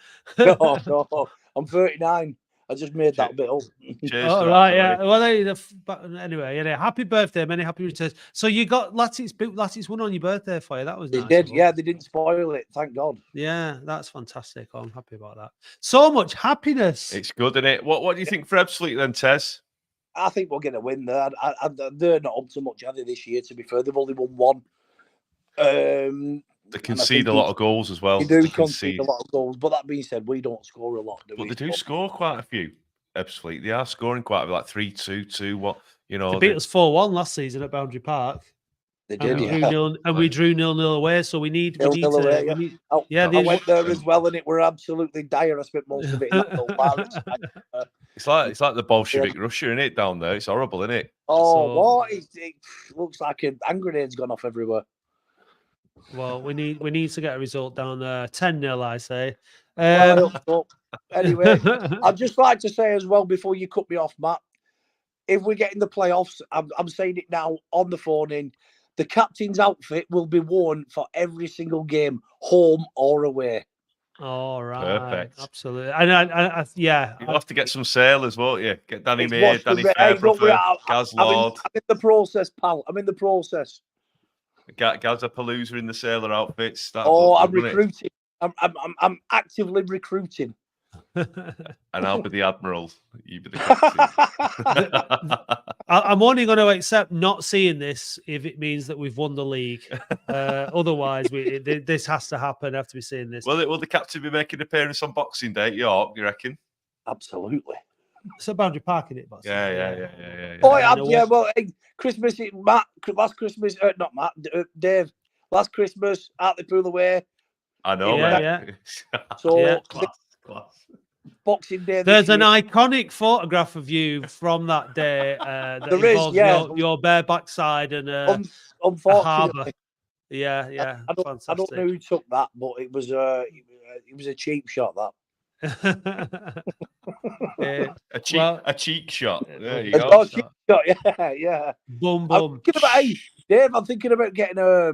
I'm 39. I just made that bit up. Cheers. Oh, right, yeah. Well, anyway, happy birthday, many happy returns. So you got Latics won on your birthday for you. That was They nice. did, yeah. They didn't spoil it. Thank God. Yeah, that's fantastic. Oh, I'm happy about that. So much happiness. It's good, isn't it? What do you think for Ebbsfleet then, Tez? I think we're going to win there. They're not up to much, are they, this year? To be fair, they've only won one. They concede a lot of goals as well. They do concede a lot of goals, but that being said, we don't score a lot, do we? But they do score quite a few. Ebbsfleet, they are scoring quite a bit, like 3-2, 2-1. You know, they beat us 4-1 last season at Boundary Park. They did, we drew 0-0 away. So we need to. I went there as well, and it were absolutely dire. I spent most of it in that little bar. It's like the Bolshevik Russia, isn't it, down there? It's horrible, isn't it? Oh, what? It looks like a hand grenade's gone off everywhere. Well, we need to get a result down there. 10-0, I say. Anyway, I'd just like to say as well before you cut me off, Matt, if we get in the playoffs, I'm saying it now on the phone in, the captain's outfit will be worn for every single game, home or away. All right. Perfect. Absolutely. And you'll have to get some sailors, won't you? Get Danny May, Danny Fairbrother, Gaz Lord. I'm in the process, pal. I'm in the process. Gaz a Palooza in the sailor outfits. I'm recruiting. I'm actively recruiting. And I'll be the admiral. You be the captain. I'm only going to accept not seeing this if it means that we've won the league. Otherwise, this has to happen after we seeing this. Will the captain be making an appearance on Boxing Day at York? You reckon? Absolutely. It's a Boundary Park, isn't it? Boss? Yeah. Oh, yeah. Well, Christmas, Matt. Last Christmas, not Matt. Dave. Last Christmas, Hartlepool away. I know. Yeah. So, class. Boxing Day. There's an iconic photograph of you from that day. That there is, your bare backside and unfortunately, harbour. Yeah. I don't know who took that, but it was a cheap shot. That. A cheek shot. There you go. Cheek shot. Yeah. Boom. I'm thinking about getting a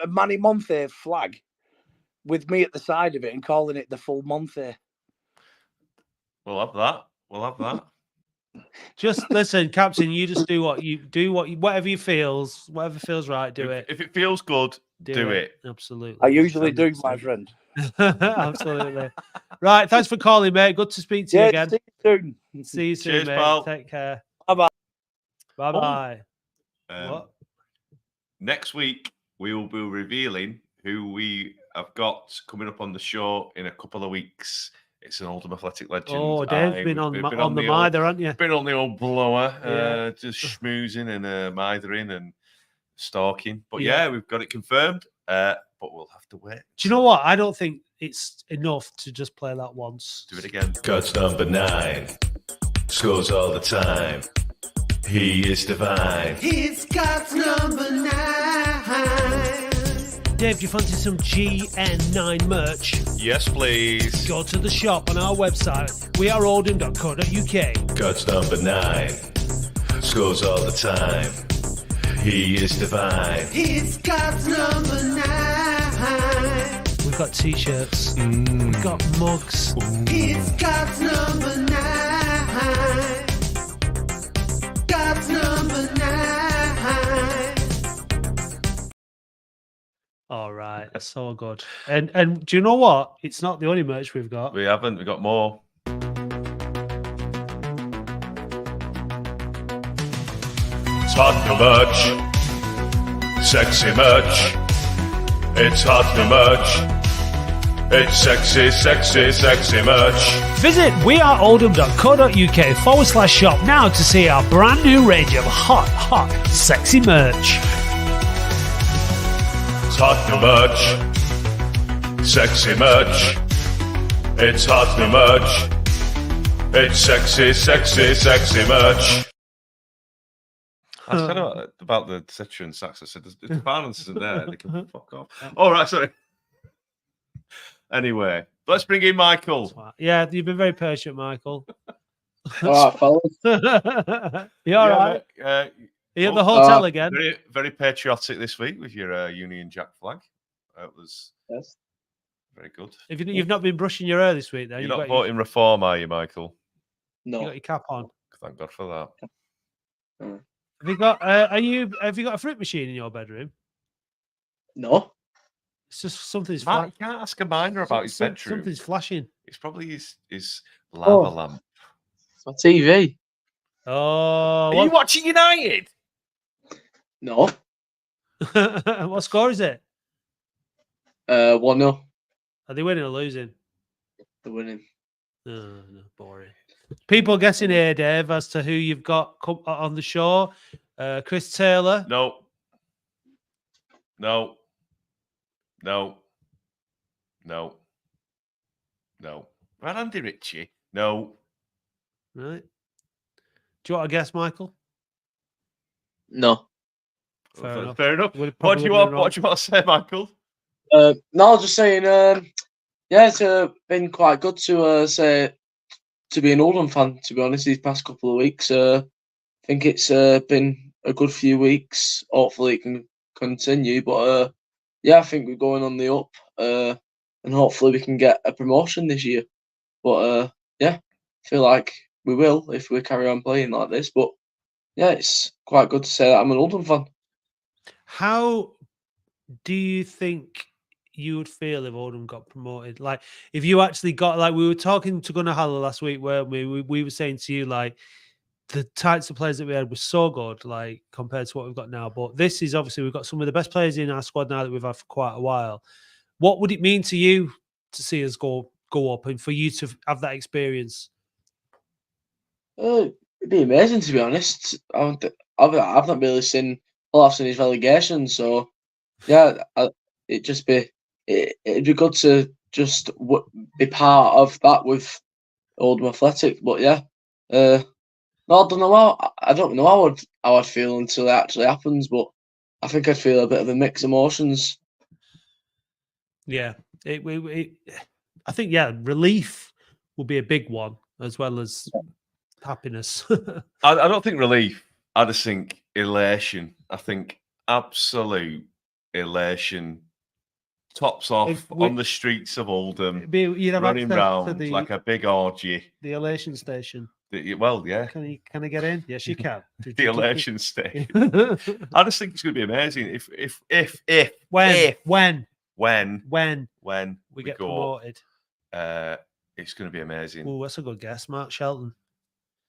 Manny Monte flag with me at the side of it and calling it the full Monte. We'll have that. Just listen, Captain. You just do whatever feels right. Do it. If it feels good, do it. Absolutely. I usually do, my friend. Absolutely. Right. Thanks for calling, mate. Good to speak to you again. See you soon, Cheers, mate. pal. Take care. Bye-bye. Bye-bye. What? Next week, we will be revealing who we have got coming up on the show in a couple of weeks. It's an Oldham Athletic legend. Oh, Dave's been on the mither, haven't you? Been on the old blower, just schmoozing and mithering and stalking. But yeah, we've got it confirmed. But we'll have to wait. Do you know what? I don't think it's enough to just play that once. Do it again. God's number 9. Scores all the time. He is divine. It's God's number 9. Dave, do you fancy some GN9 merch? Yes, please. Go to the shop on our website, weareoldham.co.uk. God's number 9. Scores all the time. He is divine. It's God's number 9. We've got t-shirts. We've got mugs. It's God's number 9. God's number 9. All right, that's so good. And do you know what? It's not the only merch we've got. We haven't. We've got more. hot new merch. Sexy merch. It's hot new merch. It's sexy, sexy, sexy merch. Visit weareoldham.co.uk/shop now to see our brand new range of hot, sexy merch. It's hot new merch. Sexy merch. It's hot new merch. It's sexy, sexy, sexy merch. I said about the Citra and Sax. I said, if the balance isn't there, they can fuck off. All right, sorry. Anyway, let's bring in Michael. Yeah, you've been very patient, Michael. All right, fellas. You all right? Mate, Are you at the hotel again? Very, very patriotic this week with your Union Jack flag. It was very good. You've not been brushing your hair this week, then? You're not voting reform, are you, Michael? No. You got your cap on. Thank God for that. Have you got? Have you got a fruit machine in your bedroom? No. It's just something's. Matt, you can't ask a minor about his bedroom. Something's flashing. It's probably his lava lamp. It's my TV. Oh, Are you watching United? No. What score is it? 1-0. Are they winning or losing? They're winning. No, boring. People guessing here, Dave, as to who you've got on the show. Chris Taylor. No. Right, Andy Ritchie. No. Right. Do you want to guess, Michael? No. Fair enough. Fair enough. Would- What probably do you would've want? been What do you want to say, Michael? No, I was just saying, yeah, it's been quite good to be an Oldham fan, to be honest, these past couple of weeks. I think it's been a good few weeks. Hopefully it can continue. But yeah, I think we're going on the up. And hopefully we can get a promotion this year. But yeah, I feel like we will if we carry on playing like this. But yeah, it's quite good to say that I'm an Oldham fan. How do you think you would feel if Oldham got promoted? Like, if you actually got, like, we were talking to Gunnar Haller last week, weren't we? We were saying to you, like, the types of players that we had were so good, like, compared to what we've got now. But this is obviously, we've got some of the best players in our squad now that we've had for quite a while. What would it mean to you to see us go up and for you to have that experience? It'd be amazing, to be honest. I've not really seen, all I've seen is relegation. So yeah, it'd be good to just be part of that with Oldham Athletic. But yeah, no, I don't know how I'd feel until it actually happens. But I think I'd feel a bit of a mixed emotions. Yeah, I think, yeah, relief will be a big one as well as happiness. I don't think relief. I just think elation. I think absolute elation. Tops off on the streets of Oldham, You'd have running access round to like a big orgy. the elation station. Well, yeah. Can I get in? Yes, you can. The elation station. I just think it's going to be amazing if when we get go, promoted. it's going to be amazing. Oh, that's a good guess, Mark Shelton.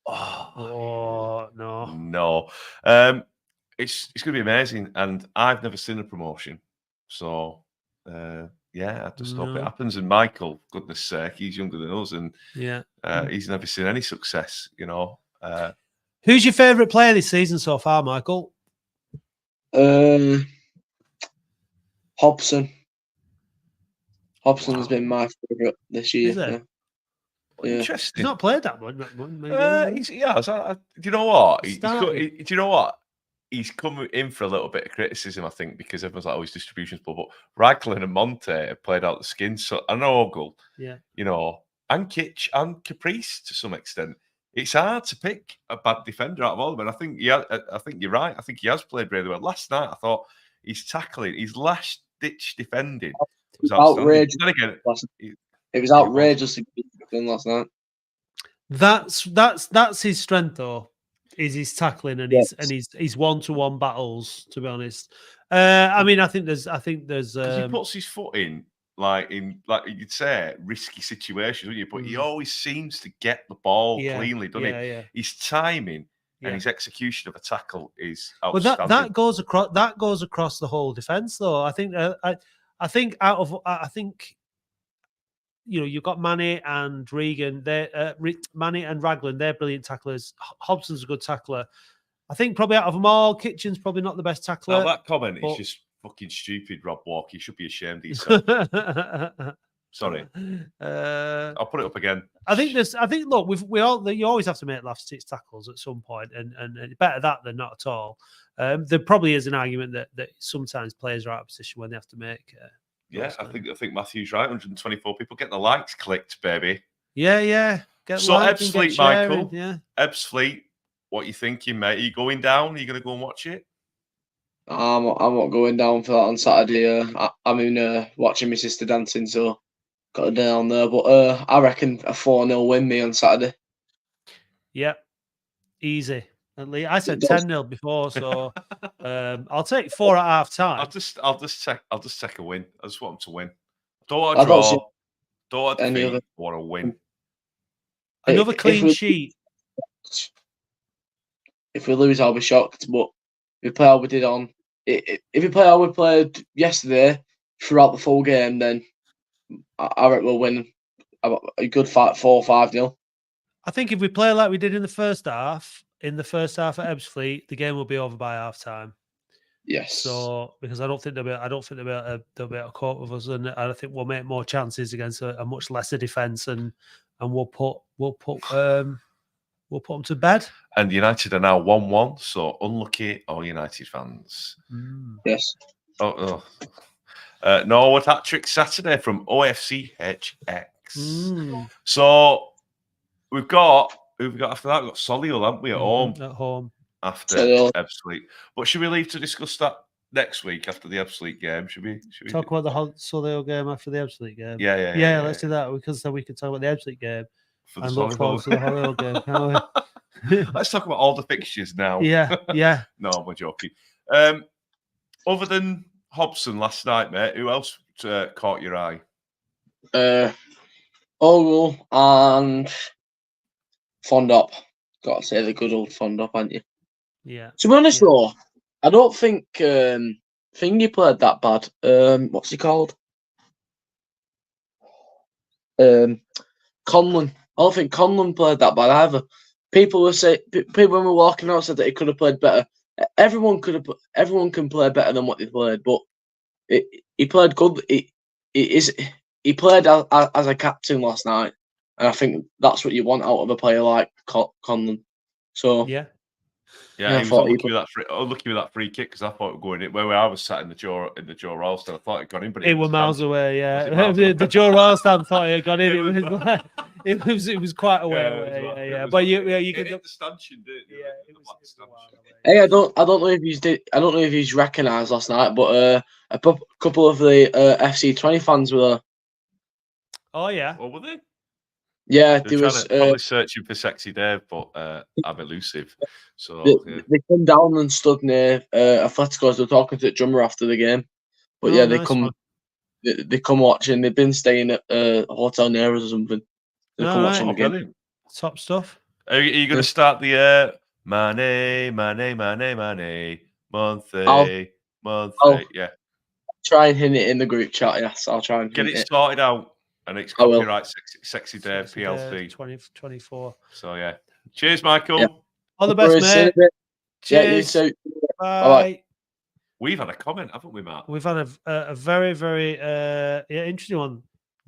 Oh no. No. It's going to be amazing, and I've never seen a promotion, so yeah, I just hope it happens. And Michael, goodness sake, he's younger than us, and yeah, he's never seen any success. You know. Who's your favourite player this season so far, Michael? Hobson. Hobson has been my favourite this year. Is it? Yeah. Interesting. He's not played that much. Do you know what? Do Started. you know what? He's come in for a little bit of criticism, I think, because everyone's like, "Oh, his distribution's poor." But Raglan and Monte have played out the skin. So I know Ogle, yeah, you know, and Kitch and Caprice to some extent. It's hard to pick a bad defender out of all of them. And I think you're right. I think he has played really well. Last night, I thought his tackling, his last ditch defending was outrageous. Then again, it was outrageously good last night. That's his strength, though. Is his tackling and his one-to-one battles. To be honest, I mean, I think there's. Because he puts his foot in like you'd say risky situations, wouldn't you? But he always seems to get the ball cleanly, doesn't he? Yeah. His timing Yeah. and his execution of a tackle is Well, outstanding. that goes across the whole defense, though. I think you've got Manny and Regan. Manny and Raglan. They're brilliant tacklers. Hobson's a good tackler. I think probably out of them all, Kitchen's probably not the best tackler. Now, that comment is just fucking stupid, Rob Walker. You should be ashamed of yourself. Sorry. I'll put it up again. Look, you always have to make last 6 tackles at some point, and better that than not at all. There probably is an argument that sometimes players are out of position when they have to make. I think Matthew's right. 124 people getting the likes clicked, baby. Yeah. So Ebbsfleet, Michael. Yeah. Ebbsfleet, what you thinking, mate? Are you going down? Are you going to go and watch it? I'm not going down for that on Saturday. I'm watching my sister dancing, so got a day on there. But I reckon a 4-0 win me on Saturday. Yep, easy. At least I said 10-0 before, so I'll take 4 at half time. I'll just take a win. I just want them to win. Don't want a draw. Don't want a defeat. I want to win. Another clean sheet. If we lose, I'll be shocked. But if we play how we did if we play how we played yesterday throughout the full game, then I reckon we'll win a good 4-5-0. I think if we play like we did in the first half at Ebbsfleet, the game will be over by half time. Yes. So because I don't think they'll be able to cope with us, and I think we'll make more chances against a much lesser defence, and we'll put them to bed. And United are now 1-1, so unlucky all United fans. Yes. Norwood hat-trick Saturday from OFCHX. So we've got after that? We've got Solihull, haven't we, at home? At home. After Ebbsfleet. But should we leave to discuss that next week after the Ebbsfleet game? Should we talk about the Solihull game after the Ebbsfleet game? Yeah. Let's do that, because then we can talk about the Ebbsfleet game and look forward to the Solihull game. Can't we? Let's talk about all the fixtures now. Yeah. No, I'm joking. Other than Hobson last night, mate, who else caught your eye? Ogle and Fondop. Got to say the good old Fondop, haven't you? Yeah. To be honest, though, I don't think Thingy played that bad. What's he called? Conlon. I don't think Conlon played that bad either. People when we were walking out said that he could have played better. Everyone can play better than what they played, but he played good. He played as a captain last night, and I think that's what you want out of a player like Conlon. So yeah, he was unlucky with that free kick, because I thought it was going in. Where I was sat in the Joe Ralston, I thought it got in, but it was miles away. Yeah, the Joe Ralston thought it got in. It was quite a way away. Yeah. But you could hit the stanchion, didn't you? Yeah, it was a while away. Hey, I don't know if he's recognised last night, but a couple of the FC20 fans were there. Oh yeah. Oh, were they? Yeah, they was probably searching for Sexy Dave, but I'm elusive. So they come down and stood near Athletico's. They were talking to the drummer after the game. But they come watching. They've been staying at a hotel near us or something. They come watching the game. Top stuff. Are you going to start the money, monthly? Yeah. Try and hit it in the group chat. Yes, I'll try and get it sorted out. And it's copyright Sexy Dave PLC 2024. So yeah. Cheers, Michael. Yeah. All the best, mate. Cheers. Yeah, you too. Bye. We've had a comment, haven't we, Matt? We've had a very, very interesting one.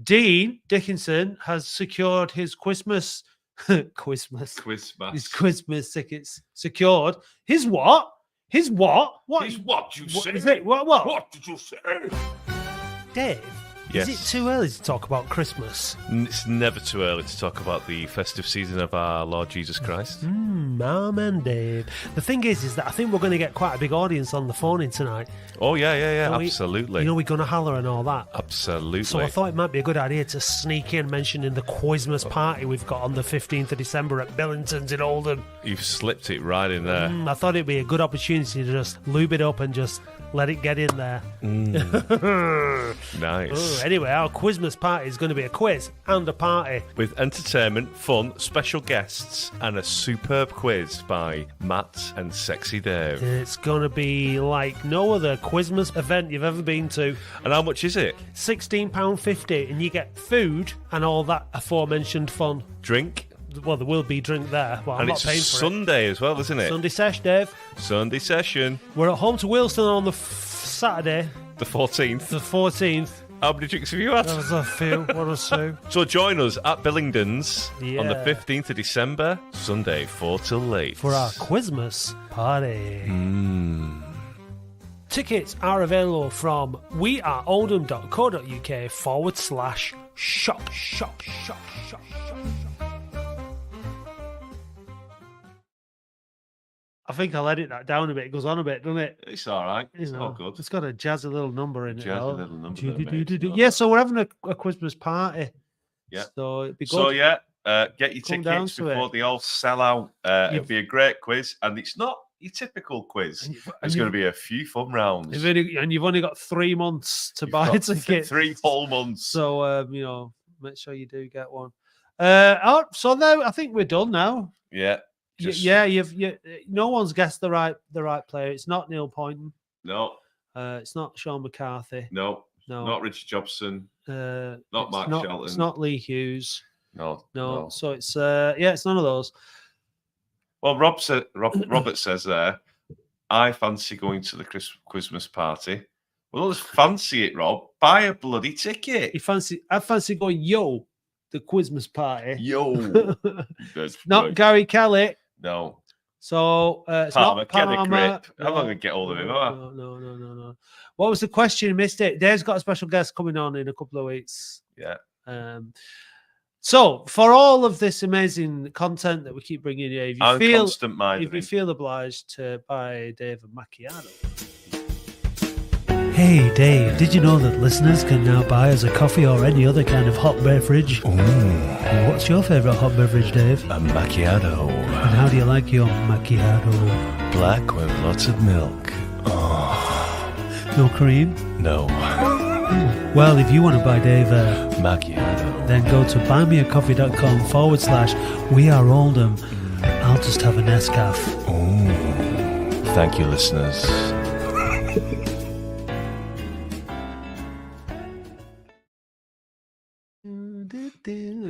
Dean Dickinson has secured his Christmas his Christmas tickets secured. His what? His what? What? His what you say? Is it, what? What did you say? Dave, yes. Is it too early to talk about Christmas? It's never too early to talk about the festive season of our Lord Jesus Christ. Amen, Dave. The thing is that I think we're going to get quite a big audience on the phone in tonight. Oh, yeah, absolutely. We're going to holler and all that. Absolutely. So I thought it might be a good idea to sneak in mentioning the Quizmas party we've got on the 15th of December at Billington's in Oldham. You've slipped it right in there. I thought it'd be a good opportunity to just lube it up and just let it get in there. Nice. Anyway, our Quizmas party is going to be a quiz and a party. With entertainment, fun, special guests, and a superb quiz quiz by Matt and Sexy Dave. It's going to be like no other Quizmas event you've ever been to. And how much is it? £16.50, and you get food and all that aforementioned fun. Drink? Well, there will be drink there. Well, I'm And not it's paying for Sunday as well, isn't it. it? Sunday sesh, Dave. Sunday session. We're at home to Wilston on the Saturday, The 14th. the 14th. How many drinks have you had? That was a few. What a Sue. So join us at Billingdon's on the Yeah. 15th of December, Sunday, 4 till 8. For our Quizmas party. Tickets are available from weareoldham.co.uk/shop. I think I'll edit that down a bit. It goes on a bit, doesn't it? It's all right. It's You all know, good. It's got a jazzy little number in it. Jazzy though. little number there, mate. Yeah, so we're having a Quizmas party. Yeah. So it'd be good. So, yeah, get your Come down tickets to before it. they all sell out. It'll You've- be a great quiz, and it's not your typical quiz. And There's going to be a few fun rounds. you've only got 3 months to You've buy got tickets. 3 whole months. So, make sure you do get one. So now I think we're done now. Yeah. No one's guessed the right player. It's not Neil Poynton. No, It's not Sean McCarthy. no, No. not Richard Jobson. Not Mark It's Shelton. not Lee Hughes. No. So it's it's none of those. Well, Robert says there, I fancy going to the Christmas party. Well, don't just fancy it, Rob. Buy a bloody ticket. I fancy going the Quizmas party. Yo. Good. Not Gary Kelly. No. So it's Palmer, not get a Palmer. grip. I'm not going to get hold of him, am I? No. What was the question? Missed it. Dave's got a special guest coming on in a couple of weeks. Yeah. So for all of this amazing content that we keep bringing you, if you feel obliged to buy Dave a macchiato. Hey Dave, did you know that listeners can now buy us a coffee or any other kind of hot beverage? What's your favourite hot beverage, Dave? A macchiato. And how do you like your macchiato? Black with lots of milk. No cream? No. Well, if you want to buy Dave a Macchiato. then go to buymeacoffee.com/weareoldham. I'll just have a Nescafe. Thank you, listeners.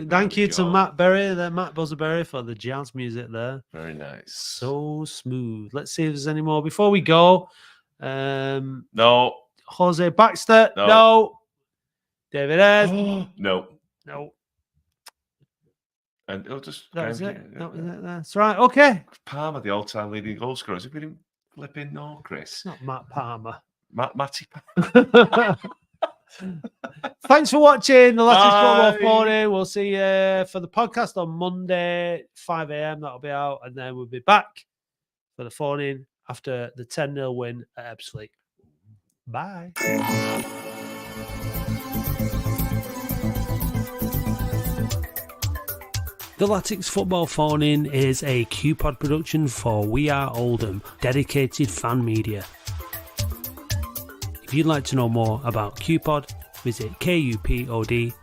Thank you to Matt Buzzerberry for the jazz music there. Very nice. So smooth. Let's see if there's any more before we go. No. Jose Baxter. No. No. David Ayres. No. No. And it'll just. That was it. That was it. That's right. Okay. Palmer, the all-time leading goal scorer. Has it been flipping no, Chris? It's not Matt Palmer. Matty Palmer. Thanks for watching the Latics Bye. Football Morning. We'll see you for the podcast on Monday, 5 a.m. That'll be out. And then we'll be back for the phone-in after the 10-0 win at Ebbsfleet. Bye. The Latics Football Phone-In is a QPod production for We Are Oldham, dedicated fan media. If you'd like to know more about QPod, visit kupod.co.uk.